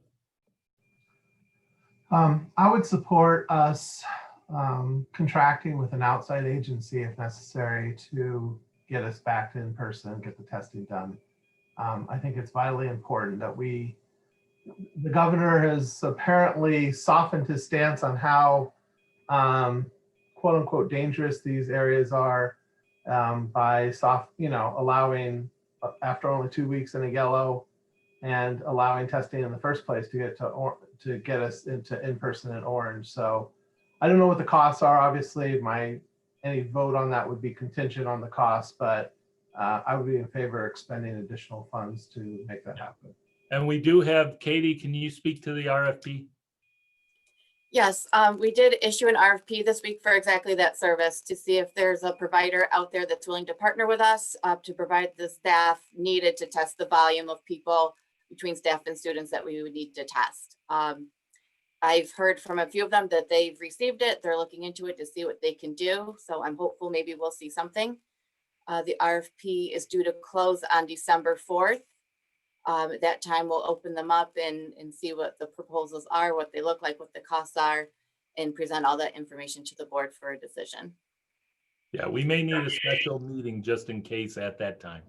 K: I would support us contracting with an outside agency if necessary to get us back to in person, get the testing done. I think it's vitally important that the governor has apparently softened his stance on how quote unquote dangerous these areas are by allowing after only 2 weeks in a yellow and allowing testing in the first place to get us into in-person in orange. So I don't know what the costs are. Obviously, any vote on that would be contingent on the cost, but I would be in favor of expending additional funds to make that happen.
B: And we do have, Katie, can you speak to the RFP?
L: Yes, we did issue an RFP this week for exactly that service to see if there's a provider out there that's willing to partner with us to provide the staff needed to test the volume of people between staff and students that we would need to test. I've heard from a few of them that they've received it. They're looking into it to see what they can do. So I'm hopeful maybe we'll see something. The RFP is due to close on December 4th. At that time, we'll open them up and see what the proposals are, what they look like, what the costs are, and present all that information to the board for a decision.
B: Yeah, we may need a special meeting just in case at that time.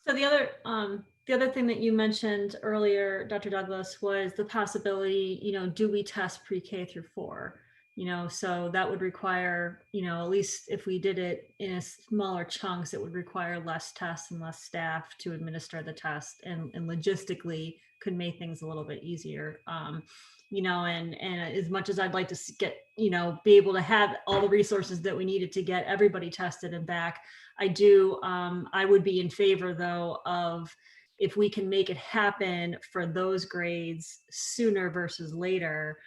A: So the other thing that you mentioned earlier, Dr. Douglas, was the possibility, do we test pre-K through 4? So that would require, at least if we did it in a smaller chunks, it would require less tests and less staff to administer the test, and logistically could make things a little bit easier. And as much as I'd like to get, be able to have all the resources that we needed to get everybody tested and back, I would be in favor though of if we can make it happen for those grades sooner versus later,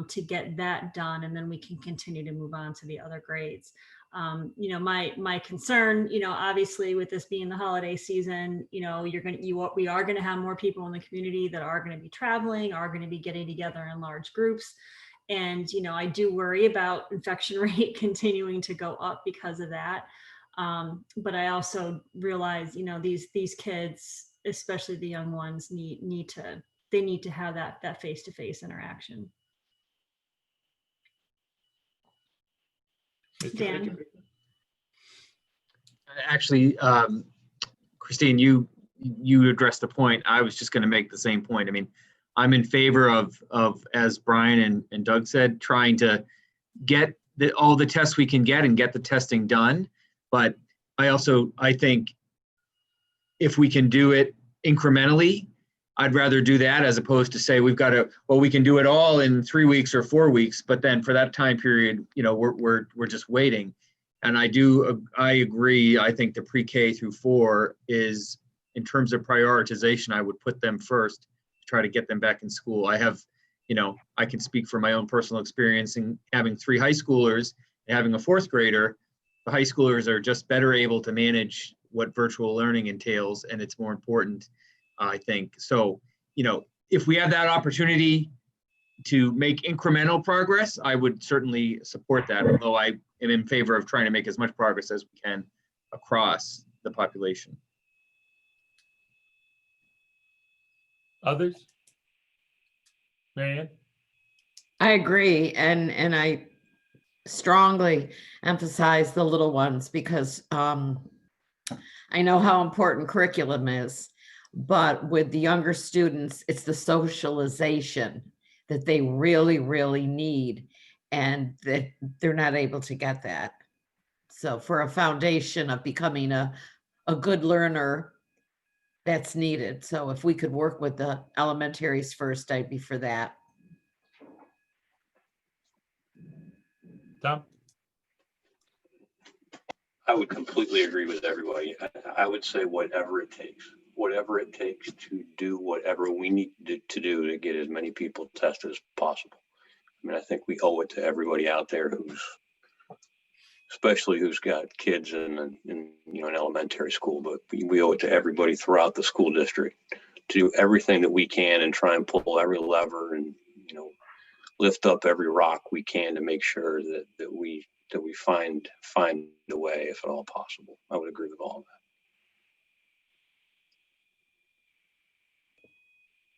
A: to get that done, and then we can continue to move on to the other grades. My concern, obviously with this being the holiday season, we are going to have more people in the community that are going to be traveling, are going to be getting together in large groups. And, I do worry about infection rate continuing to go up because of that. But I also realize, these kids, especially the young ones, need to have that face-to-face interaction. Dan?
C: Actually, Christine, you addressed the point. I was just going to make the same point. I mean, I'm in favor of as Brian and Doug said, trying to get all the tests we can get and get the testing done. But I think if we can do it incrementally, I'd rather do that as opposed to say we can do it all in 3 weeks or 4 weeks, but then for that time period, we're just waiting. And I agree. I think the pre-K through 4 is, in terms of prioritization, I would put them first to try to get them back in school. I can speak from my own personal experience in having 3 high schoolers and having a 4th grader. The high schoolers are just better able to manage what virtual learning entails, and it's more important, I think. So, if we have that opportunity to make incremental progress, I would certainly support that, although I am in favor of trying to make as much progress as we can across the population.
B: Others? Marianne?
J: I agree, and I strongly emphasize the little ones because I know how important curriculum is, but with the younger students, it's the socialization that they really, really need, and that they're not able to get that. So for a foundation of becoming a good learner, that's needed. So if we could work with the elementaries first, I'd be for that.
B: Tom?
M: I would completely agree with everybody. I would say whatever it takes to do whatever we need to do to get as many people tested as possible. I mean, I think we owe it to everybody out there especially who's got kids in an elementary school, but we owe it to everybody throughout the school district to do everything that we can and try and pull every lever and, lift up every rock we can to make sure that we find a way, if at all possible. I would agree with all of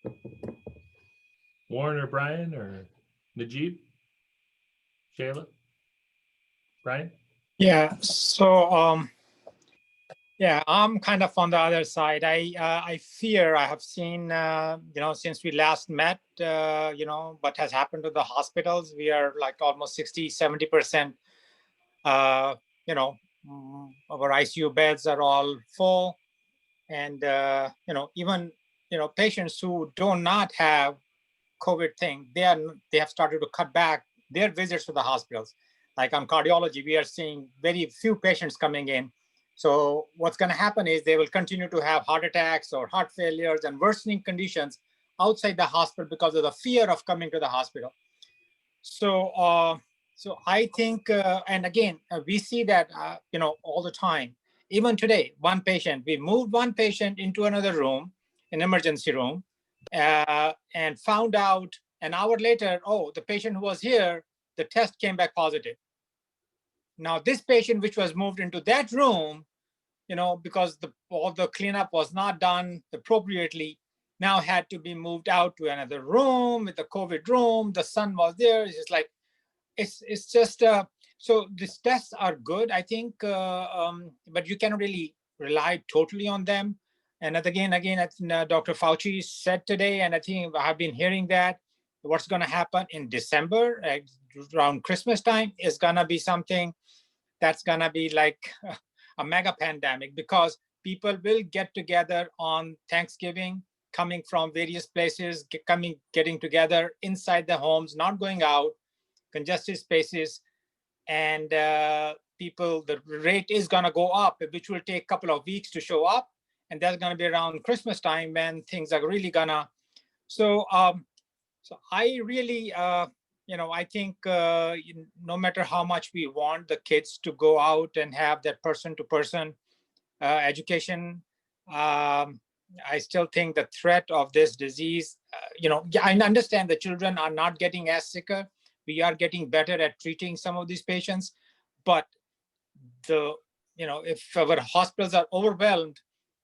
M: that.
B: Warren or Brian or Najib? Shayla? Brian?
N: Yeah, so yeah, I'm kind of on the other side. I fear, I have seen since we last met, what has happened to the hospitals. We are like almost 60-70%. Our ICU beds are all full, and even patients who do not have COVID thing, they have started to cut back their visits to the hospitals. Like on cardiology, we are seeing very few patients coming in. So what's going to happen is they will continue to have heart attacks or heart failures and worsening conditions outside the hospital because of the fear of coming to the hospital. So I think, and again, we see that, all the time. Even today, we moved one patient into another room, an emergency room, and found out an hour later, oh, the patient who was here, the test came back positive. Now, this patient, which was moved into that room, because all the cleanup was not done appropriately, now had to be moved out to another room with the COVID room. The son was there. It's just like, it's just, so these tests are good, I think, but you cannot really rely totally on them. And again, I think Dr. Fauci said today, and I think I've been hearing that what's going to happen in December, around Christmas time, is going to be something that's going to be like a mega pandemic, because people will get together on Thanksgiving, coming from various places, getting together inside the homes, not going out, congested spaces, and the rate is going to go up, which will take a couple of weeks to show up. And that's going to be around Christmas time when things are really gonna. So I really, I think no matter how much we want the kids to go out and have that person-to-person education, I still think the threat of this disease, I understand the children are not getting as sicker. We are getting better at treating some of these patients, but if our hospitals are overwhelmed,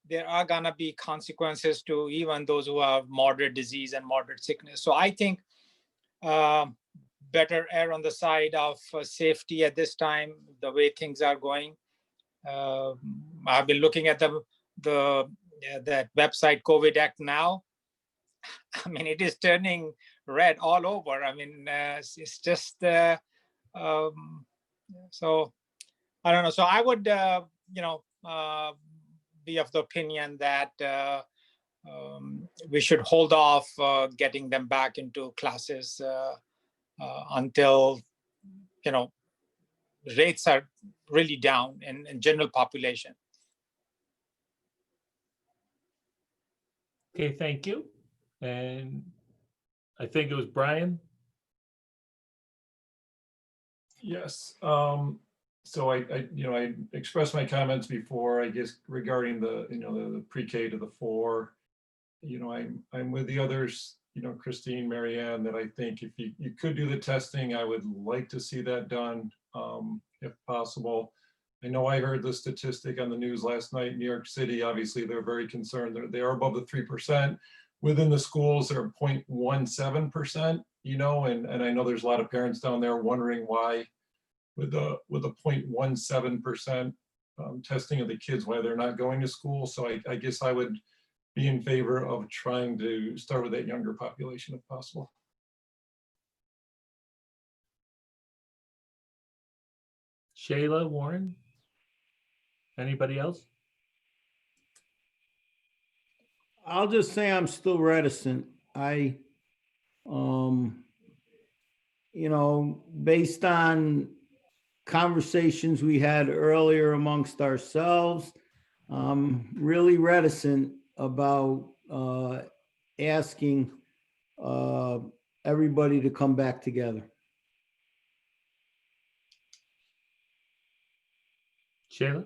N: there are gonna be consequences to even those who have moderate disease and moderate sickness. So I think better err on the side of safety at this time, the way things are going. I've been looking at that website, COVID Act Now. I mean, it is turning red all over. I mean, it's just, so I don't know. So I would, be of the opinion that we should hold off getting them back into classes until, rates are really down in general population.
B: Okay, thank you. And I think it was Brian.
D: Yes. So I expressed my comments before, I guess, regarding the pre-K to the 4. I'm with the others, Christine, Marianne, that I think if you could do the testing, I would like to see that done, if possible. I know I heard the statistic on the news last night in New York City. Obviously, they're very concerned. They are above the 3%. Within the schools, they're 0.17%, and I know there's a lot of parents down there wondering why with a 0.17% testing of the kids, why they're not going to school. So I guess I would be in favor of trying to start with that younger population if possible.
B: Shayla, Warren, anybody else?
E: I'll just say I'm still reticent. Based on conversations we had earlier amongst ourselves, really reticent about asking everybody to come back together.
B: Shayla?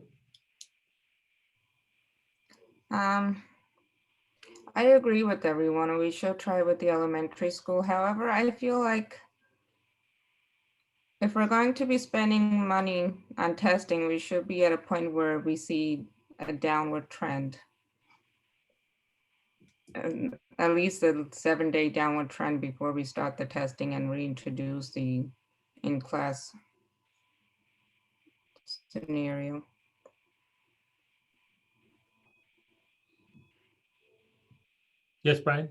O: I agree with everyone. We should try with the elementary school. However, I feel like if we're going to be spending money on testing, we should be at a point where we see a downward trend. And at least a 7-day downward trend before we start the testing and reintroduce the in-class scenario.
B: Yes, Brian?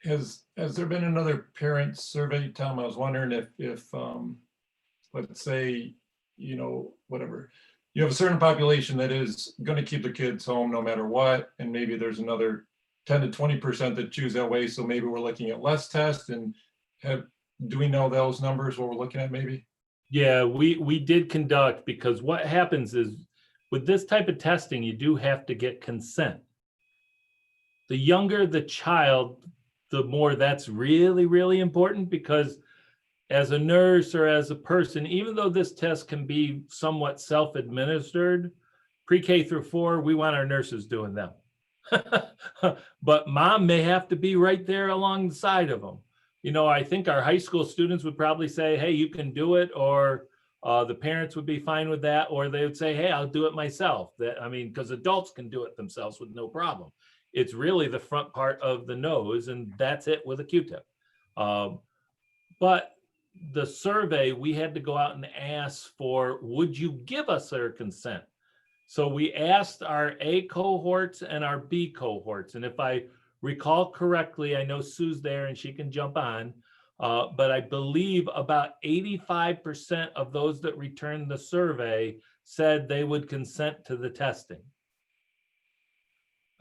D: Has there been another parent survey, Tom? I was wondering if let's say, you know, whatever, you have a certain population that is going to keep the kids home no matter what, and maybe there's another 10 to 20% that choose that way. So maybe we're looking at less tests. And do we know those numbers, what we're looking at maybe?
B: Yeah, we did conduct, because what happens is with this type of testing, you do have to get consent. The younger the child, the more that's really, really important, because as a nurse or as a person, even though this test can be somewhat self-administered, pre-K through 4, we want our nurses doing them. But mom may have to be right there alongside of them. You know, I think our high school students would probably say, hey, you can do it, or the parents would be fine with that, or they would say, hey, I'll do it myself. That, I mean, because adults can do it themselves with no problem. It's really the front part of the nose, and that's it with a Q-tip. But the survey, we had to go out and ask for, would you give us their consent? So we asked our A cohorts and our B cohorts. And if I recall correctly, I know Sue's there and she can jump on, but I believe about 85% of those that returned the survey said they would consent to the testing.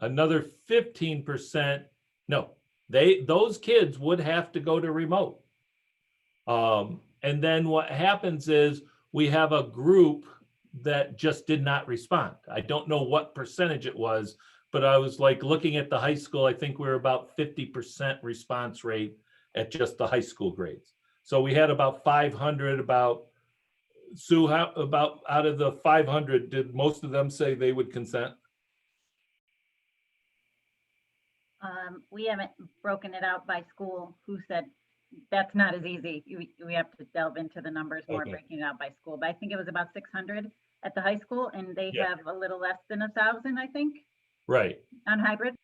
B: Another 15%, no, those kids would have to go to remote. And then what happens is we have a group that just did not respond. I don't know what percentage it was, but I was like looking at the high school, I think we were about 50% response rate at just the high school grades. So we had about 500, Sue, about out of the 500, did most of them say they would consent?
P: We haven't broken it out by school. Who said that's not as easy? We have to delve into the numbers more,
B: Okay.
P: breaking it out by school. But I think it was about 600 at the high school, and they
B: Yeah.
P: have a little less than 1,000, I think,
B: Right.
P: on hybrid.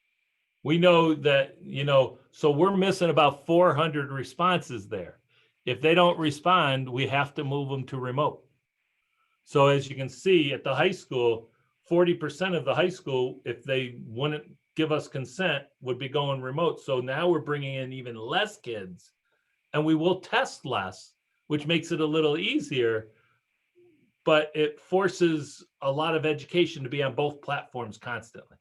B: We know that, you know, so we're missing about 400 responses there. If they don't respond, we have to move them to remote. So as you can see at the high school, 40% of the high school, if they wouldn't give us consent, would be going remote. So now we're bringing in even less kids, and we will test less, which makes it a little easier, but it forces a lot of education to be on both platforms constantly.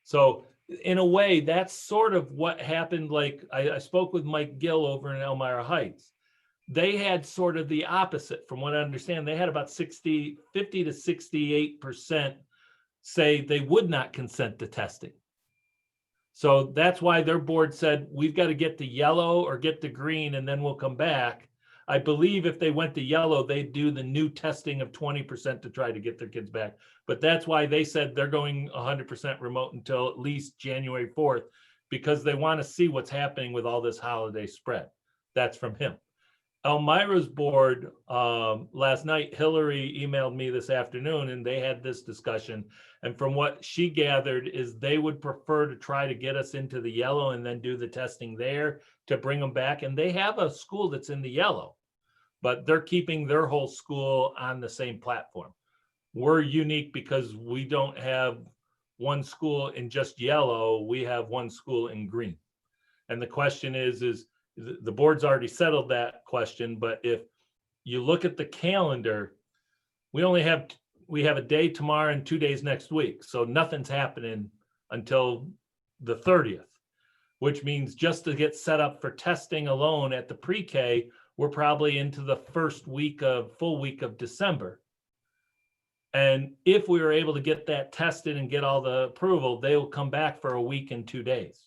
B: So in a way, that's sort of what happened. Like I spoke with Mike Gill over in Elmira Heights. They had sort of the opposite. From what I understand, they had about 50 to 68% say they would not consent to testing. So that's why their board said, we've got to get to yellow or get to green, and then we'll come back. I believe if they went to yellow, they'd do the new testing of 20% to try to get their kids back. But that's why they said they're going 100% remote until at least January 4th, because they want to see what's happening with all this holiday spread. That's from him. Elmira's board, last night, Hillary emailed me this afternoon, and they had this discussion. And from what she gathered is they would prefer to try to get us into the yellow and then do the testing there to bring them back. And they have a school that's in the yellow, but they're keeping their whole school on the same platform. We're unique because we don't have one school in just yellow. We have one school in green. And the question is the board's already settled that question, but if you look at the calendar, we have a day tomorrow and 2 days next week. So nothing's happening until the 30th, which means just to get set up for testing alone at the pre-K, we're probably into the full week of December. And if we were able to get that tested and get all the approval, they will come back for a week and 2 days.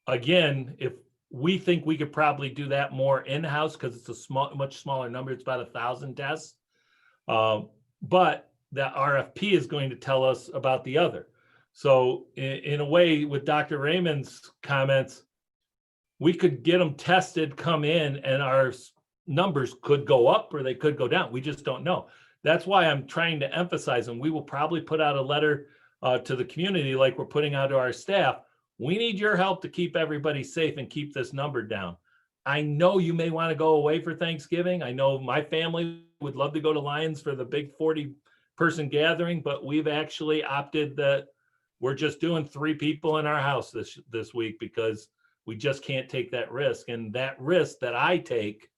B: Again, if we think we could probably do that more in-house because it's a much smaller number, it's about 1,000 tests. But that RFP is going to tell us about the other. So in a way, with Dr. Raymond's comments, we could get them tested, come in, and our numbers could go up or they could go down. We just don't know. That's why I'm trying to emphasize, and we will probably put out a letter to the community like we're putting out to our staff. We need your help to keep everybody safe and keep this number down. I know you may want to go away for Thanksgiving. I know my family would love to go to Lions for the big 40-person gathering, but we've actually opted that we're just doing 3 people in our house this week because we just can't take that risk. And that risk that I take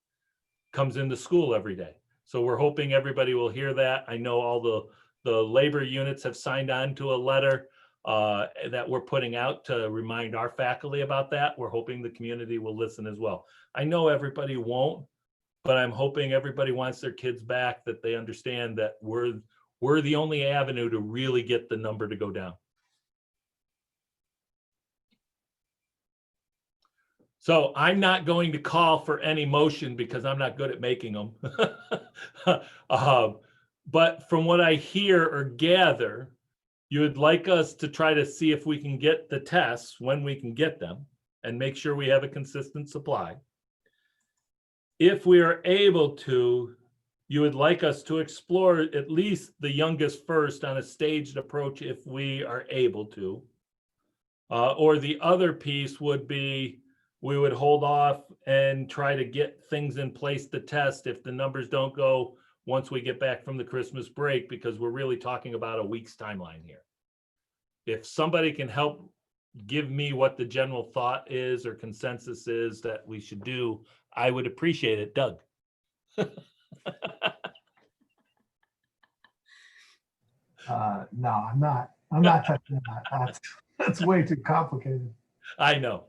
B: comes into school every day. So we're hoping everybody will hear that. I know all the labor units have signed on to a letter that we're putting out to remind our faculty about that. We're hoping the community will listen as well. I know everybody won't, but I'm hoping everybody wants their kids back, that they understand that we're the only avenue to really get the number to go down. So I'm not going to call for any motion because I'm not good at making them. But from what I hear or gather, you would like us to try to see if we can get the tests when we can get them and make sure we have a consistent supply. If we are able to, you would like us to explore at least the youngest first on a staged approach if we are able to. Or the other piece would be, we would hold off and try to get things in place to test if the numbers don't go once we get back from the Christmas break, because we're really talking about a week's timeline here. If somebody can help give me what the general thought is or consensus is that we should do, I would appreciate it. Doug.
K: No, I'm not touching that. That's way too complicated.
B: I know.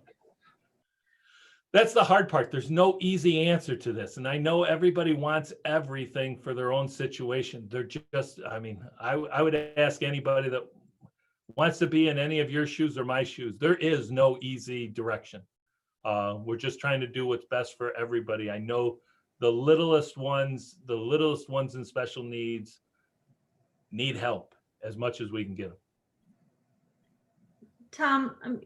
B: That's the hard part. There's no easy answer to this. And I know everybody wants everything for their own situation. They're just, I mean, I would ask anybody that wants to be in any of your shoes or my shoes. There is no easy direction. We're just trying to do what's best for everybody. I know the littlest ones in special needs need help as much as we can give them.
A: Tom,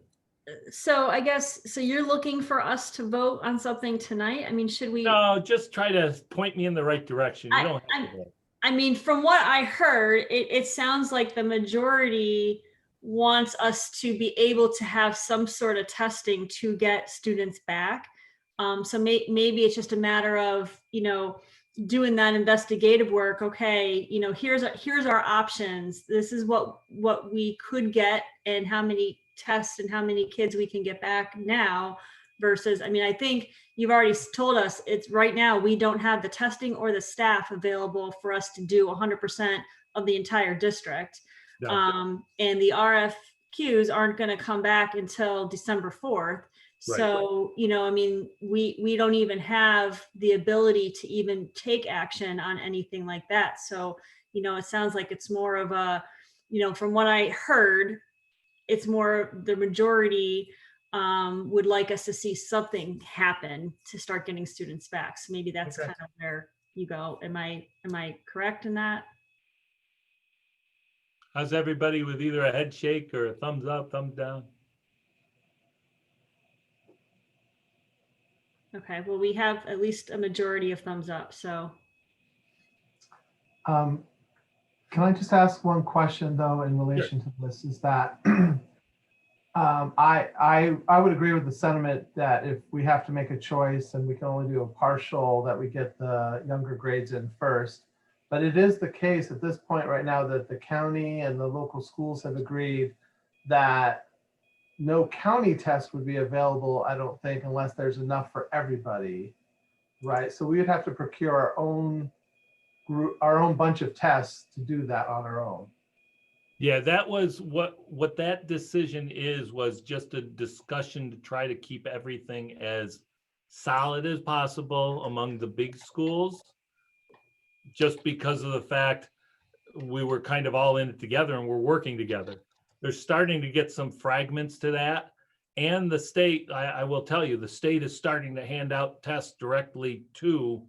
A: so I guess, so you're looking for us to vote on something tonight? I mean, should we?
B: No, just try to point me in the right direction. You don't have to vote.
A: I mean, from what I heard, it sounds like the majority wants us to be able to have some sort of testing to get students back. So maybe it's just a matter of, doing that investigative work. Okay, here's our options. This is what we could get and how many tests and how many kids we can get back now versus, I mean, I think you've already told us it's right now, we don't have the testing or the staff available for us to do 100% of the entire district. No. And the RFQs aren't going to come back until December 4th. Right. So, I mean, we don't even have the ability to even take action on anything like that. So, it sounds like it's more of a, from what I heard, it's more the majority would like us to see something happen to start getting students back. So maybe that's kind of where you go. Am I correct in that?
B: How's everybody with either a head shake or a thumbs up, thumbs down?
A: Okay, well, we have at least a majority of thumbs up, so.
K: Can I just ask one question though in relation to this, is that I would agree with the sentiment that if we have to make a choice and we can only do a partial, that we get the younger grades in first. But it is the case at this point right now that the county and the local schools have agreed that no county test would be available, I don't think, unless there's enough for everybody, right? So we would have to procure our own group, our own bunch of tests to do that on our own.
B: Yeah, that was what that decision was just a discussion to try to keep everything as solid as possible among the big schools, just because of the fact we were kind of all in it together and we're working together. There's starting to get some fragments to that. And the state, I will tell you, the state is starting to hand out tests directly to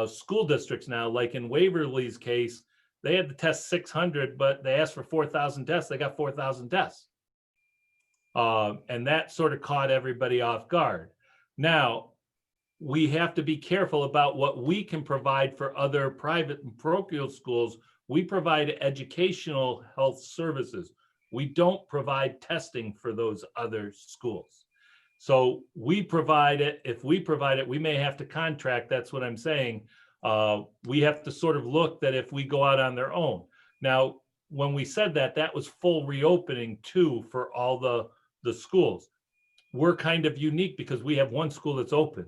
B: school districts now. Like in Waverly's case, they had to test 600, but they asked for 4,000 tests. They got 4,000 tests. And that sort of caught everybody off guard. Now, we have to be careful about what we can provide for other private and parochial schools. We provide educational health services. We don't provide testing for those other schools. So we provide it. If we provide it, we may have to contract. That's what I'm saying. We have to sort of look that if we go out on their own. Now, when we said that, that was full reopening too for all the schools. We're kind of unique because we have one school that's open.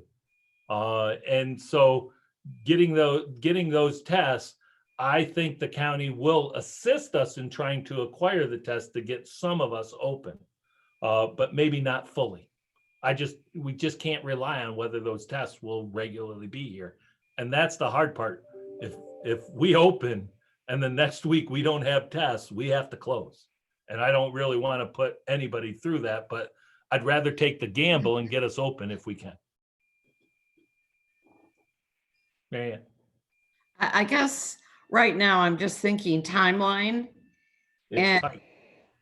B: And so getting those tests, I think the county will assist us in trying to acquire the tests to get some of us open, but maybe not fully. We just can't rely on whether those tests will regularly be here. And that's the hard part. If we open and then next week we don't have tests, we have to close. And I don't really want to put anybody through that, but I'd rather take the gamble and get us open if we can. Marianne.
J: I guess right now I'm just thinking timeline. And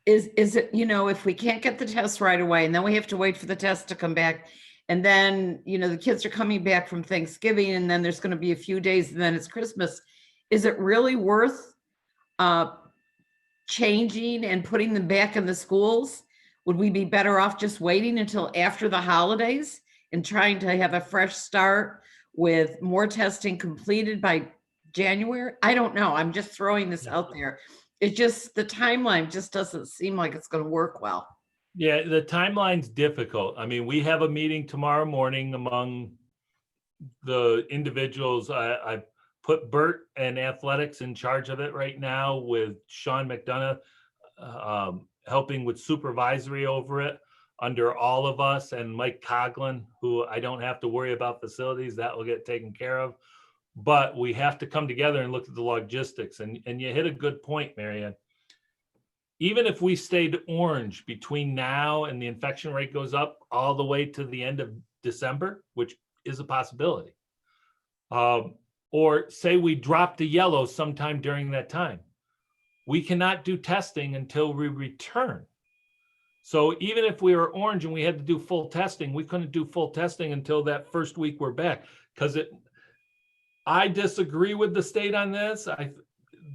J: is it, if we can't get the test right away and then we have to wait for the test to come back, and then, the kids are coming back from Thanksgiving and then there's going to be a few days and then it's Christmas. Is it really worth changing and putting them back in the schools? Would we be better off just waiting until after the holidays and trying to have a fresh start with more testing completed by January? I don't know. I'm just throwing this out there. It just, the timeline just doesn't seem like it's going to work well.
B: Yeah, the timeline's difficult. I mean, we have a meeting tomorrow morning among the individuals. I've put Bert and athletics in charge of it right now, with Sean McDonough helping with supervisory over it under all of us, and Mike Coughlin, who I don't have to worry about facilities. That will get taken care of. But we have to come together and look at the logistics. And you hit a good point, Marianne. Even if we stayed orange between now and the infection rate goes up all the way to the end of December, which is a possibility, or say we drop to yellow sometime during that time, we cannot do testing until we return. So even if we were orange and we had to do full testing, we couldn't do full testing until that first week we're back. Because I disagree with the state on this.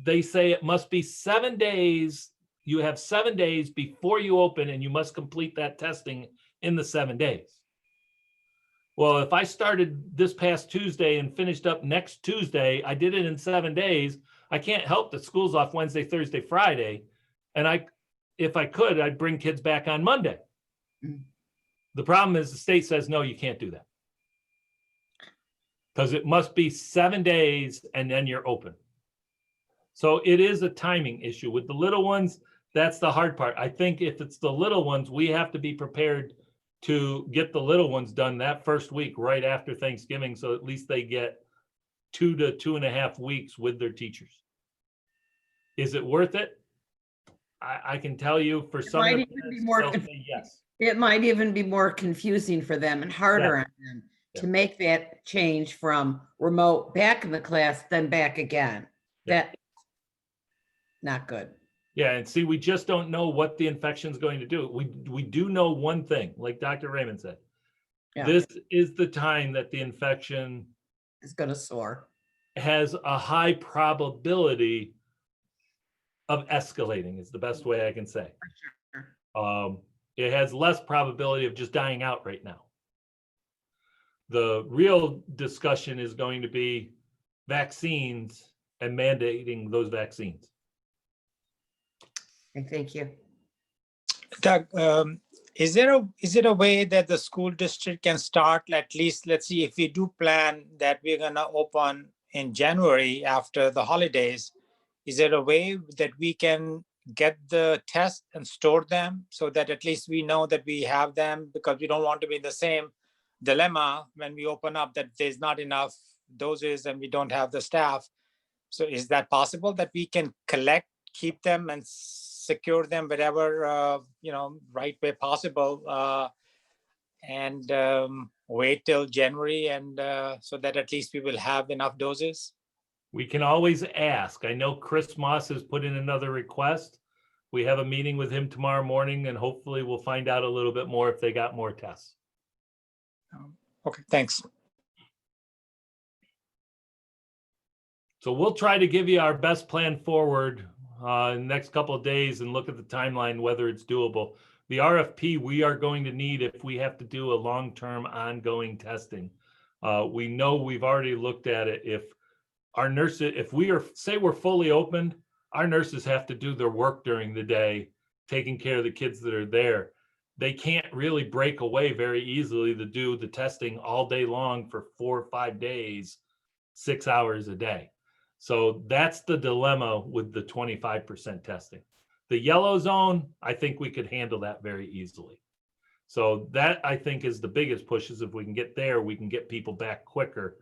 B: They say it must be 7 days. You have 7 days before you open, and you must complete that testing in the 7 days. Well, if I started this past Tuesday and finished up next Tuesday, I did it in 7 days. I can't help that school's off Wednesday, Thursday, Friday. And if I could, I'd bring kids back on Monday. The problem is the state says, no, you can't do that. Because it must be 7 days and then you're open. So it is a timing issue. With the little ones, that's the hard part. I think if it's the little ones, we have to be prepared to get the little ones done that first week right after Thanksgiving, so at least they get 2 to 2.5 weeks with their teachers. Is it worth it? I can tell you for some of them, yes.
J: It might even be more confusing for them and harder on them to make that change from remote back in the class, then back again. That's not good.
B: Yeah, and see, we just don't know what the infection is going to do. We do know one thing, like Dr. Raymond said. This is the time that the infection
J: is going to soar.
B: Has a high probability of escalating, is the best way I can say. It has less probability of just dying out right now. The real discussion is going to be vaccines and mandating those vaccines.
J: Thank you.
N: Doug, is it a way that the school district can start, at least, let's see, if we do plan that we're gonna open in January after the holidays, is there a way that we can get the tests and store them so that at least we know that we have them, because we don't want to be in the same dilemma when we open up that there's not enough doses and we don't have the staff. So is that possible that we can collect, keep them and secure them wherever, right way possible, and wait till January and so that at least we will have enough doses?
B: We can always ask. I know Chris Moss has put in another request. We have a meeting with him tomorrow morning and hopefully we'll find out a little bit more if they got more tests.
N: Okay, thanks.
B: So we'll try to give you our best plan forward in the next couple of days and look at the timeline, whether it's doable. The RFP we are going to need if we have to do a long-term ongoing testing. We know we've already looked at it. If our nurses, if we are, say we're fully opened, our nurses have to do their work during the day, taking care of the kids that are there. They can't really break away very easily to do the testing all day long for 4 or 5 days, 6 hours a day. So that's the dilemma with the 25% testing. The yellow zone, I think we could handle that very easily. So that I think is the biggest push, is if we can get there, we can get people back quicker.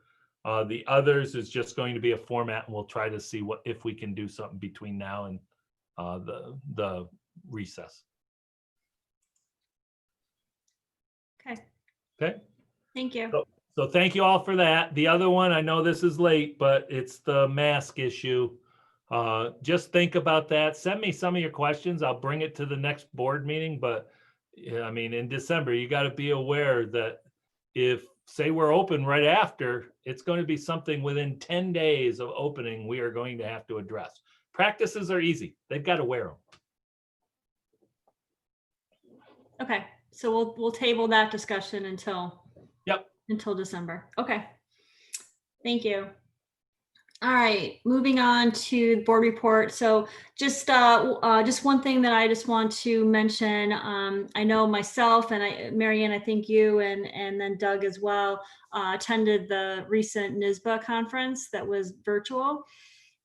B: The others is just going to be a format, and we'll try to see if we can do something between now and the recess.
A: Okay.
B: Okay.
A: Thank you.
B: So thank you all for that. The other one, I know this is late, but it's the mask issue. Just think about that. Send me some of your questions. I'll bring it to the next board meeting. But I mean, in December, you got to be aware that if, say, we're open right after, it's going to be something within 10 days of opening we are going to have to address. Practices are easy. They've got to wear them.
A: Okay, so we'll table that discussion until December. Okay. Thank you. All right, moving on to the board report. So just one thing that I just want to mention. I know myself and Marianne, I think you and then Doug as well attended the recent NYSBA conference that was virtual.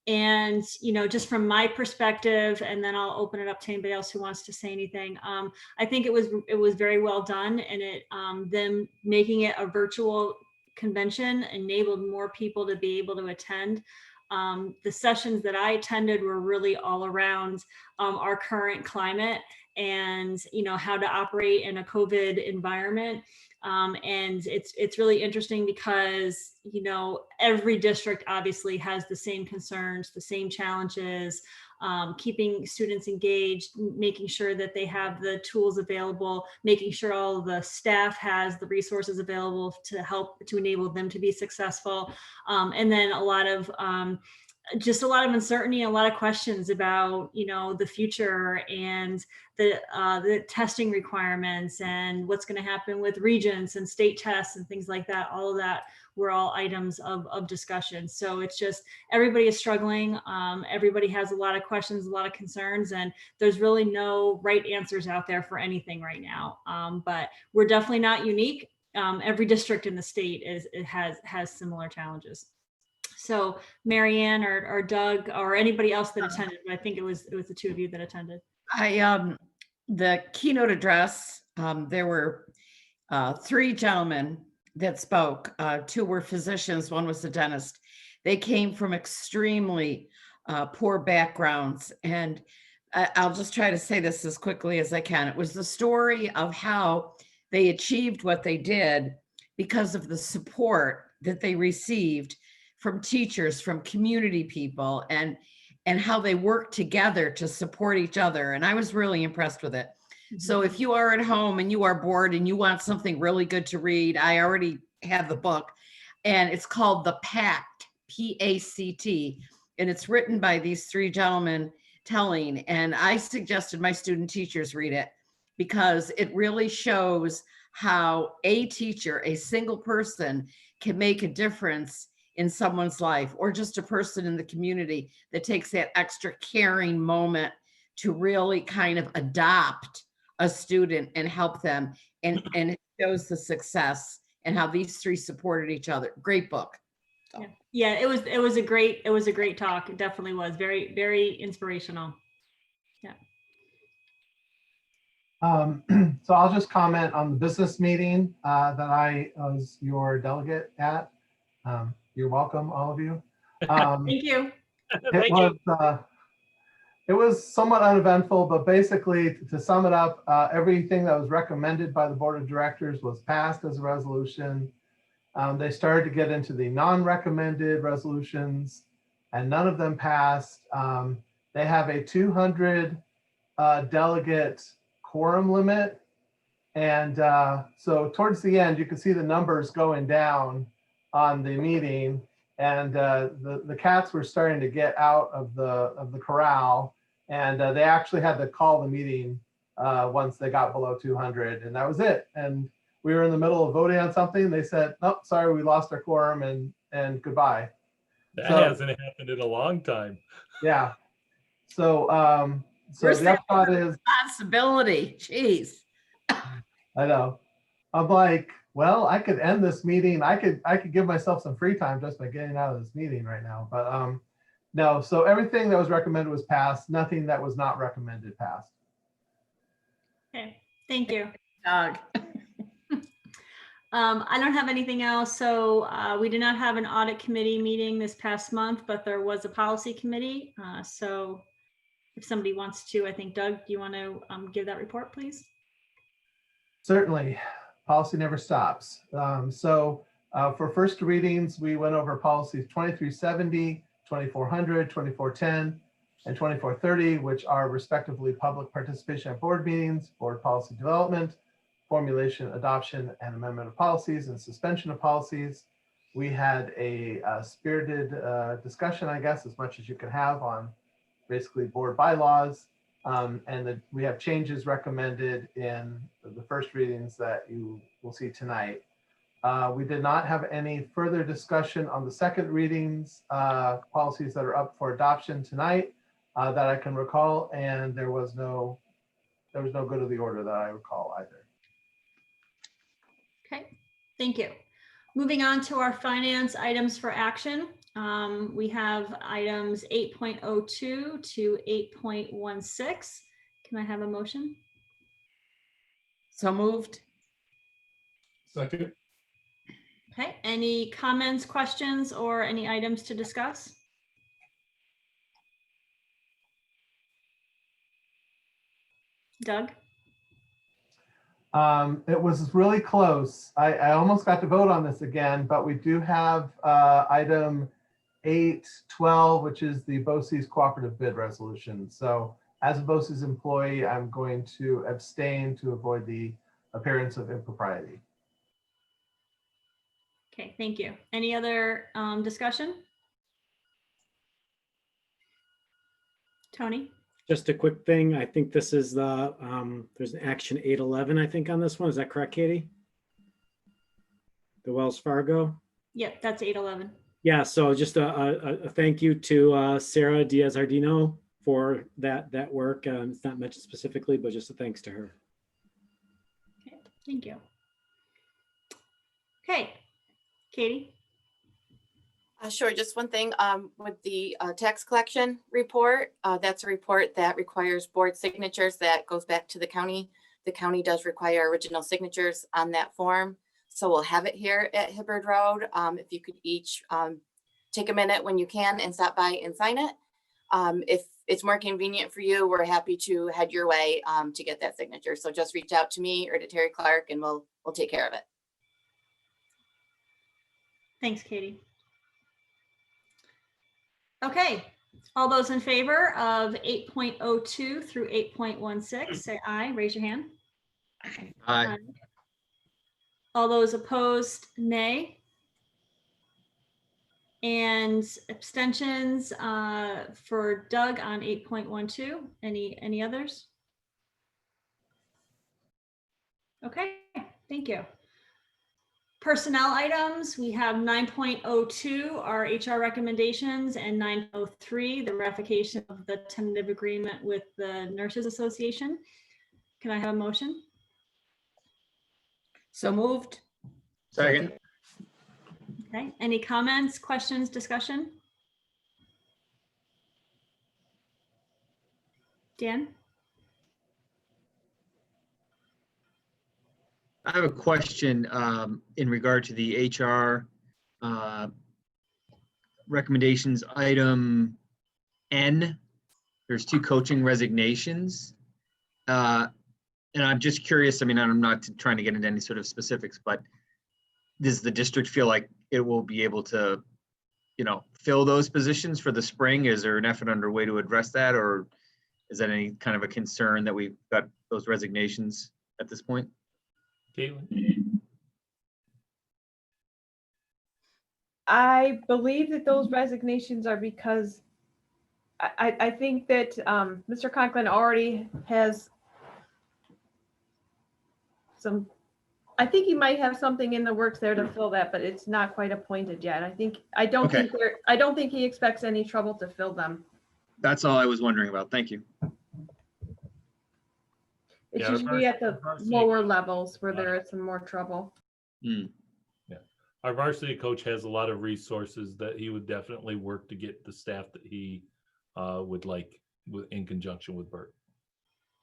A: And, just from my perspective, and then I'll open it up to anybody else who wants to say anything. I think it was very well done, and them making it a virtual convention enabled more people to be able to attend. The sessions that I attended were really all around our current climate and how to operate in a COVID environment. And it's really interesting because every district obviously has the same concerns, the same challenges, keeping students engaged, making sure that they have the tools available, making sure all the staff has the resources available to help to enable them to be successful. And then a lot of uncertainty, a lot of questions about, the future and the testing requirements and what's going to happen with regents and state tests and things like that. All of that were all items of discussion. So it's just, everybody is struggling. Everybody has a lot of questions, a lot of concerns, and there's really no right answers out there for anything right now. But we're definitely not unique. Every district in the state has similar challenges. So Marianne or Doug or anybody else that attended, but I think it was the two of you that attended.
J: The keynote address, there were 3 gentlemen that spoke. 2 were physicians, 1 was a dentist. They came from extremely poor backgrounds. And I'll just try to say this as quickly as I can. It was the story of how they achieved what they did because of the support that they received from teachers, from community people, and how they work together to support each other. And I was really impressed with it. So if you are at home and you are bored and you want something really good to read, I already have the book, and it's called The Pact, P-A-C-T, and it's written by these 3 gentlemen telling, and I suggested my student teachers read it because it really shows how a teacher, a single person, can make a difference in someone's life, or just a person in the community that takes that extra caring moment to really kind of adopt a student and help them. And it shows the success and how these 3 supported each other. Great book. So.
A: Yeah, it was a great talk. It definitely was very, very inspirational. Yeah.
K: So I'll just comment on the business meeting that I was your delegate at. You're welcome, all of you.
A: Thank you.
K: It was somewhat uneventful, but basically to sum it up, everything that was recommended by the board of directors was passed as a resolution. They started to get into the non-recommended resolutions and none of them passed. They have a 200 delegate quorum limit. And so towards the end, you can see the numbers going down on the meeting, and the cats were starting to get out of the corral, and they actually had to call the meeting once they got below 200, and that was it. And we were in the middle of voting on something. They said, "Nope, sorry, we lost our quorum," and goodbye.
B: That
K: So,
B: hasn't happened in a long time.
K: yeah. So
J: Where's
K: the
J: that
K: upshot is,
J: responsibility? Jeez.
K: I know. I'm like, well, I could end this meeting. I could give myself some free time just by getting out of this meeting right now. But no, so everything that was recommended was passed. Nothing that was not recommended passed.
A: Okay, thank you.
J: Doug.
A: I don't have anything else. So we did not have an audit committee meeting this past month, but there was a policy committee. So if somebody wants to, I think, Doug, do you want to give that report, please?
K: Certainly, policy never stops. For first readings, we went over policies 2370, 2400, 2410, and 2430, which are respectively public participation at board meetings, board policy development, formulation, adoption, and amendment of policies, and suspension of policies. We had a spirited discussion, I guess, as much as you can have on basically board bylaws. We have changes recommended in the first readings that you will see tonight. We did not have any further discussion on the second readings, policies that are up for adoption tonight that I can recall, and there was no good of the order that I recall either.
A: Okay, thank you. Moving on to our finance items for action. We have items 8.02 to 8.16. Can I have a motion?
J: So moved.
D: Second.
A: Okay, any comments, questions, or any items to discuss? Doug?
K: It was really close. I almost got to vote on this again, but we do have item 8.12, which is the BOCES cooperative bid resolution. So as a BOCES employee, I'm going to abstain to avoid the appearance of impropriety.
A: Okay, thank you. Any other discussion? Tony?
H: Just a quick thing. I think this is the, there's an action 811, I think, on this one. Is that correct, Katie? The Wells Fargo?
A: Yep, that's 811.
H: Yeah, so just a thank you to Sarah Diaz-Ardino for that work. It's not mentioned specifically, but just a thanks to her.
A: Okay, thank you. Okay, Katie?
L: Sure, just one thing with the tax collection report. That's a report that requires board signatures that goes back to the county. The county does require original signatures on that form. So we'll have it here at Hibbard Road. If you could each take a minute when you can and stop by and sign it. If it's more convenient for you, we're happy to head your way to get that signature. So just reach out to me or to Terry Clark and we'll take care of it.
A: Thanks, Katie. Okay, all those in favor of 8.02 through 8.16, say aye, raise your hand.
J: Aye.
A: All those opposed, nay. And abstentions for Doug on 8.12. Any others? Okay, thank you. Personnel items, we have 9.02, our HR recommendations, and 9.03, the ratification of the tentative agreement with the Nurses Association. Can I have a motion?
J: So moved.
C: Second.
A: Okay, any comments, questions, discussion? Dan?
C: I have a question in regard to the HR recommendations item N. There's 2 coaching resignations. And I'm just curious, I mean, I'm not trying to get into any sort of specifics, but does the district feel like it will be able to, fill those positions for the spring? Is there an effort underway to address that, or is that any kind of a concern that we've got those resignations at this point?
B: Caitlin?
Q: I believe that those resignations are because I think that Mr. Conklin already has some, I think he might have something in the works there to fill that, but it's not quite appointed yet. I don't think he expects any trouble to fill them.
C: That's all I was wondering about. Thank you.
Q: It's
B: Yeah,
Q: usually at the
B: varsity-
Q: lower levels where there is some more trouble.
B: Our varsity coach has a lot of resources that he would definitely work to get the staff that he would like in conjunction with Bert.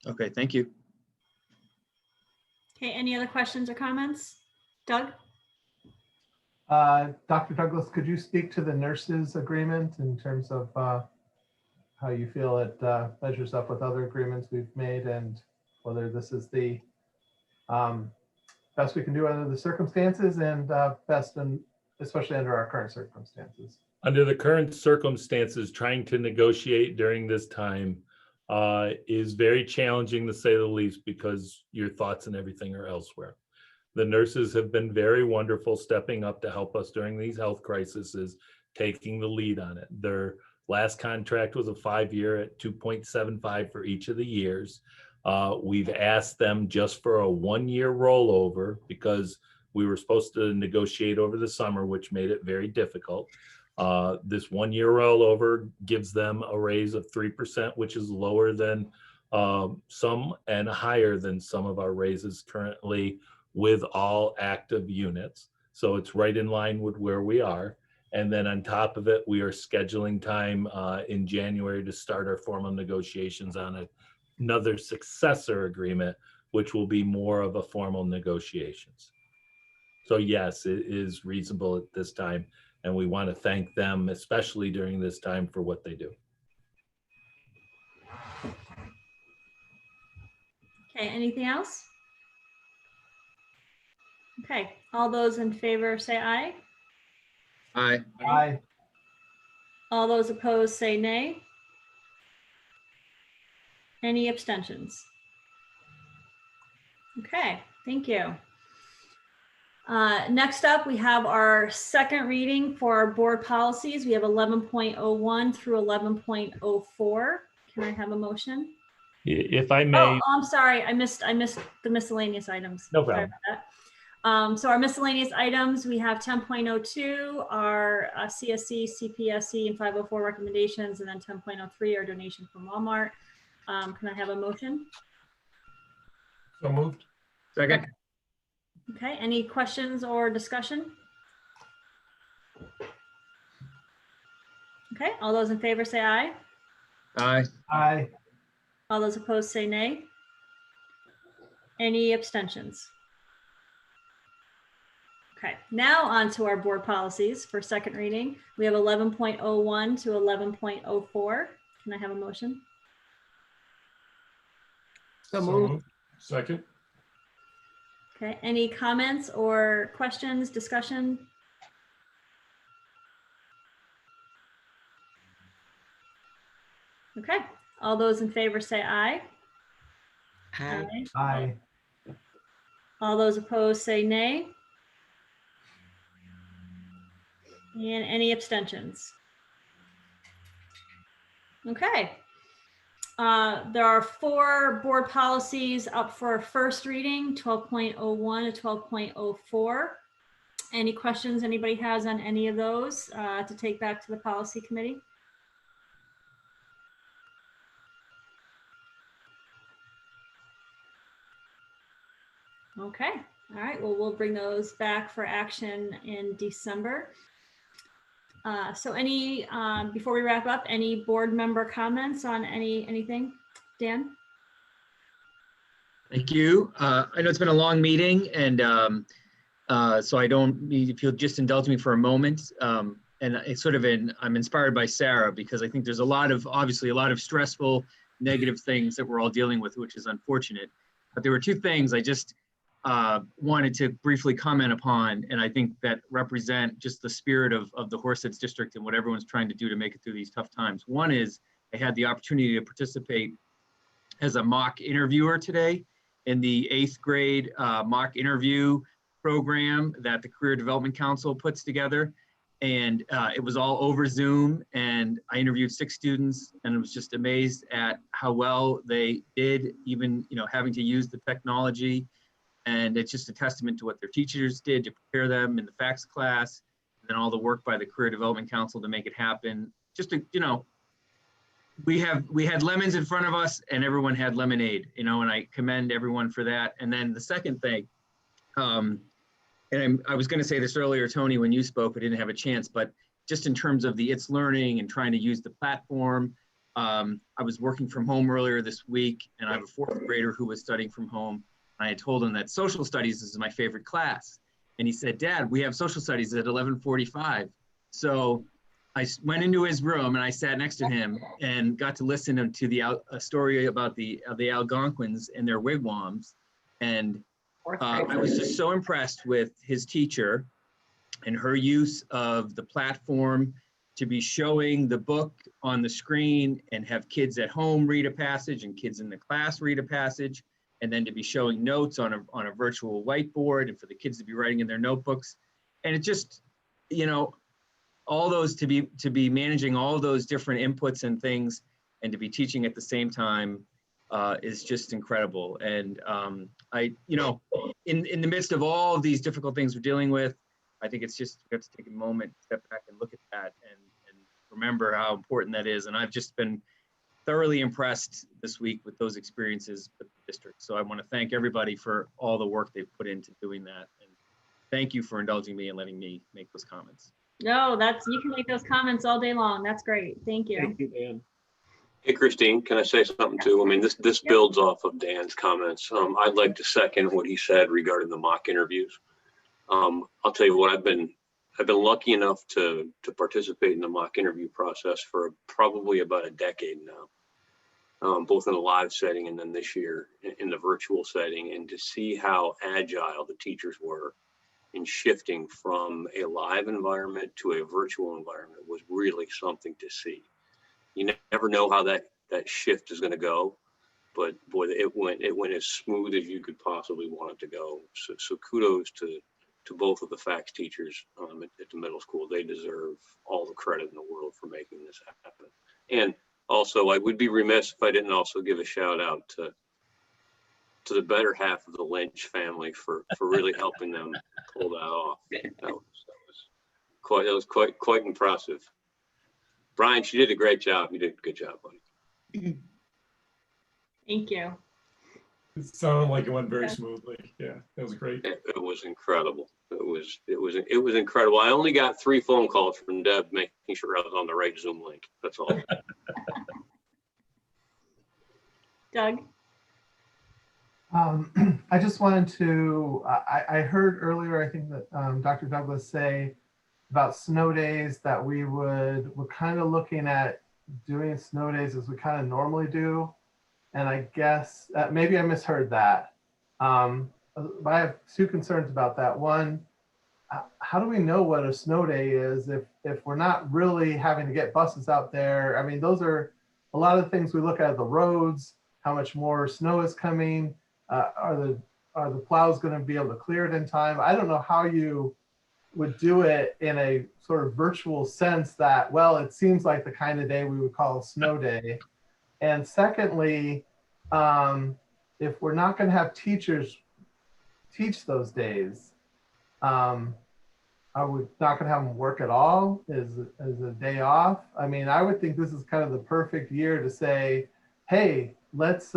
C: Okay, thank you.
A: Okay, any other questions or comments? Doug?
K: Dr. Douglas, could you speak to the nurses agreement in terms of how you feel it measures up with other agreements we've made, and whether this is the best we can do under the circumstances and best, and especially under our current circumstances?
B: Under the current circumstances, trying to negotiate during this time is very challenging, to say the least, because your thoughts and everything are elsewhere. The nurses have been very wonderful, stepping up to help us during these health crises, taking the lead on it. Their last contract was a 5-year at 2.75 for each of the years. We've asked them just for a 1-year rollover because we were supposed to negotiate over the summer, which made it very difficult. This 1-year rollover gives them a raise of 3%, which is lower than some and higher than some of our raises currently with all active units. So it's right in line with where we are. And then on top of it, we are scheduling time in January to start our formal negotiations on another successor agreement, which will be more of a formal negotiations. So yes, it is reasonable at this time. And we want to thank them, especially during this time, for what they do.
A: Okay, anything else? Okay, all those in favor say aye.
C: Aye.
K: Aye.
A: All those opposed say nay. Any abstentions? Okay, thank you. Next up, we have our second reading for our board policies. We have 11.01 through 11.04. Can I have a motion?
B: If I may.
A: Oh, I'm sorry. I missed the miscellaneous items.
B: No
A: Sorry
B: problem.
A: about that. So our miscellaneous items, we have 10.02, our CSC, CPSC, and 504 recommendations, and then 10.03, our donation from Walmart. Can I have a motion?
D: So moved.
C: Second.
A: Okay, any questions or discussion? Okay, all those in favor say aye.
C: Aye.
K: Aye.
A: All those opposed say nay. Any abstentions? Okay, now on to our board policies for second reading. We have 11.01 to 11.04. Can I have a motion?
C: So moved.
D: Second.
A: Okay, any comments or questions, discussion? Okay, all those in favor say aye.
J: Aye.
K: Aye.
A: All those opposed say nay. And any abstentions? Okay. There are 4 board policies up for first reading, 12.01 to 12.04. Any questions anybody has on any of those to take back to the policy committee? Okay, all right, well, we'll bring those back for action in December. So any, before we wrap up, any board member comments on anything? Dan?
R: Thank you. I know it's been a long meeting, and so I don't need, if you'll just indulge me for a moment. And it's sort of I'm inspired by Sarah, because I think there's obviously a lot of stressful, negative things that we're all dealing with, which is unfortunate. But there were two things I just wanted to briefly comment upon, and I think that represent just the spirit of the Horseheads District and what everyone's trying to do to make it through these tough times. One is I had the opportunity to participate as a mock interviewer today in the 8th grade mock interview program that the Career Development Council puts together. And it was all over Zoom, and I interviewed 6 students, and I was just amazed at how well they did, even having to use the technology. And it's just a testament to what their teachers did to prepare them in the FACS class, and then all the work by the Career Development Council to make it happen. Just to, we had lemons in front of us, and everyone had lemonade, and I commend everyone for that. And then the second thing, and I was going to say this earlier, Tony, when you spoke, I didn't have a chance, but just in terms of the It's Learning and trying to use the platform, I was working from home earlier this week, and I have a 4th grader who was studying from home. And I had told him that social studies is my favorite class. And he said, Dad, we have social studies at 11:45. So I went into his room and I sat next to him and got to listen to a story about the Algonquins and their wigwams. And I was just so impressed with his teacher and her use of the platform to be showing the book on the screen and have kids at home read a passage and kids in the class read a passage, and then to be showing notes on a virtual whiteboard and for the kids to be writing in their notebooks. And it just, all those to be managing all those different inputs and things and to be teaching at the same time is just incredible. And in the midst of all of these difficult things we're dealing with, I think it's just, we have to take a moment, step back and look at that and remember how important that is. And I've just been thoroughly impressed this week with those experiences with the district. So I want to thank everybody for all the work they've put into doing that. And thank you for indulging me and letting me make those comments.
A: No, you can make those comments all day long. That's great. Thank you.
H: Thank you, Dan.
M: Hey, Christine, can I say something too? I mean, this builds off of Dan's comments. I'd like to second what he said regarding the mock interviews. I'll tell you what, I've been lucky enough to participate in the mock interview process for probably about a decade now, both in a live setting and then this year in the virtual setting, and to see how agile the teachers were in shifting from a live environment to a virtual environment was really something to see. You never know how that shift is going to go, but boy, it went as smooth as you could possibly want it to go. So kudos to both of the FACS teachers at the middle school. They deserve all the credit in the world for making this happen. And also, I would be remiss if I didn't also give a shout out to the better half of the Lynch family for really helping them pull that off. That was quite impressive. Brian, she did a great job. You did a good job, buddy.
A: Thank you.
D: It sounded like it went very smoothly. Yeah, that was great.
M: It was incredible. It was incredible. I only got 3 phone calls from Deb making sure I was on the right Zoom link. That's all.
A: Doug?
K: I just wanted to, I heard earlier, I think that Dr. Douglas say about snow days that we're kind of looking at doing snow days as we kind of normally do. And I guess maybe I misheard that. But I have 2 concerns about that. One, how do we know what a snow day is if we're not really having to get buses out there? I mean, those are a lot of things we look at the roads, how much more snow is coming. Are the plows going to be able to clear it in time? I don't know how you would do it in a sort of virtual sense that, well, it seems like the kind of day we would call a snow day. And secondly, if we're not going to have teachers teach those days, are we not going to have them work at all? Is a day off? I mean, I would think this is kind of the perfect year to say, hey, let's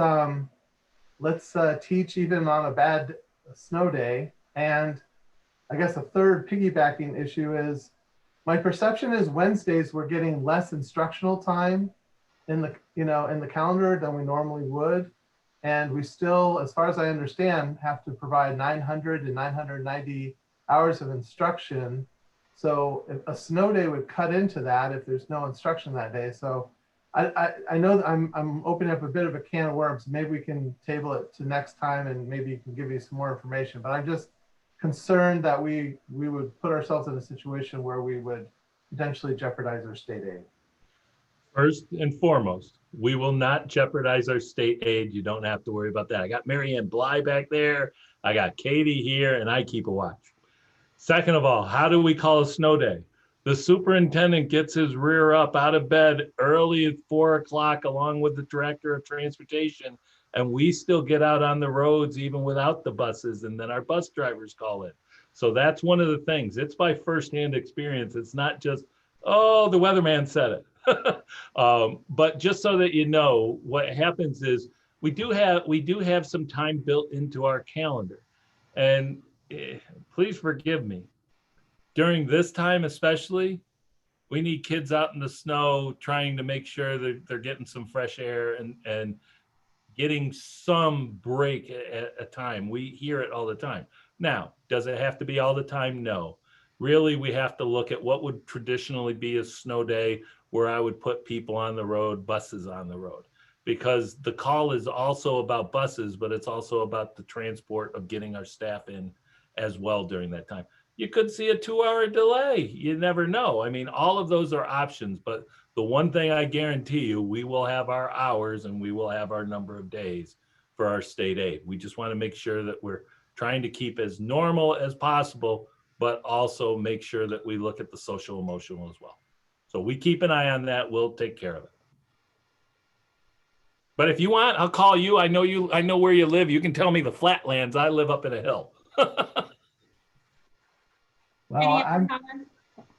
K: teach even on a bad snow day. And I guess a third piggybacking issue is my perception is Wednesdays we're getting less instructional time in the calendar than we normally would. And we still, as far as I understand, have to provide 900 to 990 hours of instruction. So if a snow day would cut into that if there's no instruction that day. So I know that I'm opening up a bit of a can of worms. Maybe we can table it to next time and maybe you can give me some more information. But I'm just concerned that we would put ourselves in a situation where we would potentially jeopardize our state aid.
B: First and foremost, we will not jeopardize our state aid. You don't have to worry about that. I got Mary Ann Bly back there. I got Katie here, and I keep a watch. Second of all, how do we call a snow day? The superintendent gets his rear up out of bed early at 4 o'clock along with the director of transportation, and we still get out on the roads even without the buses, and then our bus drivers call in. So that's one of the things. It's by firsthand experience. It's not just, oh, the weatherman said it. But just so that you know, what happens is we do have some time built into our calendar. And please forgive me. During this time especially, we need kids out in the snow trying to make sure that they're getting some fresh air and getting some break at a time. We hear it all the time. Now, does it have to be all the time? No. Really, we have to look at what would traditionally be a snow day where I would put people on the road, buses on the road, because the call is also about buses, but it's also about the transport of getting our staff in as well during that time. You could see a 2-hour delay. You never know. I mean, all of those are options, but the one thing I guarantee you, we will have our hours and we will have our number of days for our state aid. We just want to make sure that we're trying to keep as normal as possible, but also make sure that we look at the social emotional as well. So we keep an eye on that. We'll take care of it. But if you want, I'll call you. I know where you live. You can tell me the flatlands. I live up in a hill.
K: Well, I'm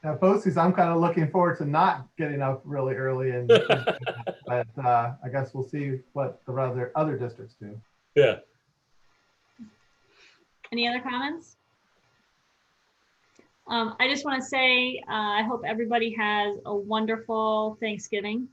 K: at BOCES, I'm kind of looking forward to not getting up really early and but I guess we'll see what the other districts do.
B: Yeah.
A: Any other comments? I just want to say, I hope everybody has a wonderful Thanksgiving.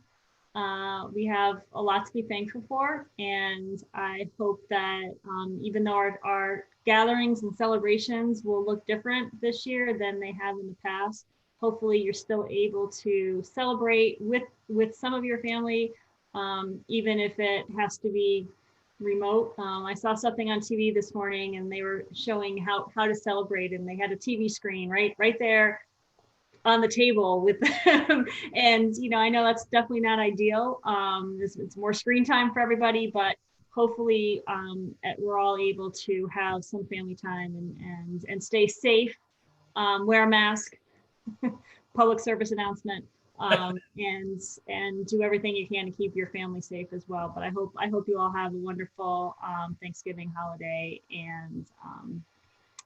A: We have a lot to be thankful for, and I hope that even though our gatherings and celebrations will look different this year than they have in the past, hopefully you're still able to celebrate with some of your family, even if it has to be remote. I saw something on TV this morning and they were showing how to celebrate, and they had a TV screen right there on the table with them. And I know that's definitely not ideal. It's more screen time for everybody, but hopefully we're all able to have some family time and stay safe, wear a mask, public service announcement, and do everything you can to keep your family safe as well. But I hope you all have a wonderful Thanksgiving holiday, and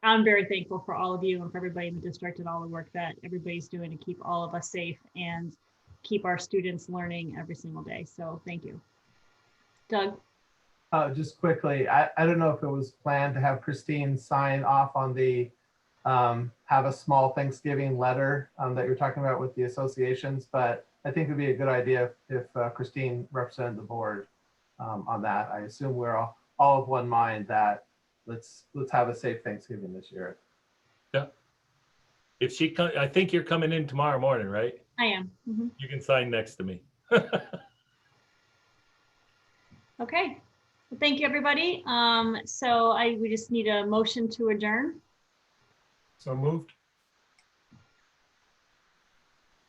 A: I'm very thankful for all of you and for everybody in the district and all the work that everybody's doing to keep all of us safe and keep our students learning every single day. So thank you. Doug?
K: Just quickly, I don't know if it was planned to have Christine sign off on the have a small Thanksgiving letter that you're talking about with the associations, but I think it'd be a good idea if Christine represented the board on that. I assume we're all of one mind that let's have a safe Thanksgiving this year.
B: Yeah. If she comes, I think you're coming in tomorrow morning, right?
A: I am. Mm-hmm.
B: You can sign next to me.
A: Okay. Well, thank you, everybody. So we just need a motion to adjourn.
D: So moved.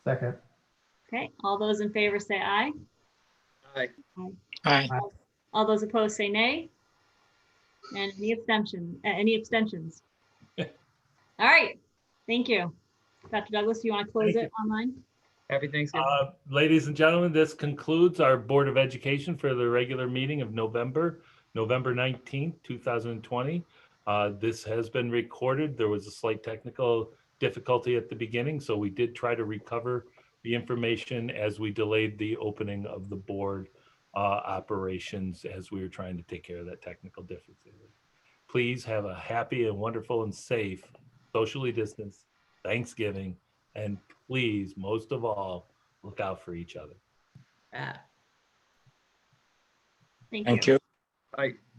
K: Second.
A: Okay. All those in favor say aye.
R: Aye.
N: Aye.
A: All those opposed say nay. And any abstentions? All right. Thank you. Dr. Douglas, do you want to close it online?
R: Happy Thanksgiving.
B: Ladies and gentlemen, this concludes our Board of Education for the regular meeting of November 19th, 2020. This has been recorded. There was a slight technical difficulty at the beginning, so we did try to recover the information as we delayed the opening of the board operations as we were trying to take care of that technical difficulty. Please have a happy and wonderful and safe, socially distanced Thanksgiving, and please, most of all, look out for each other.
A: Thank you.
R: Bye. Bye.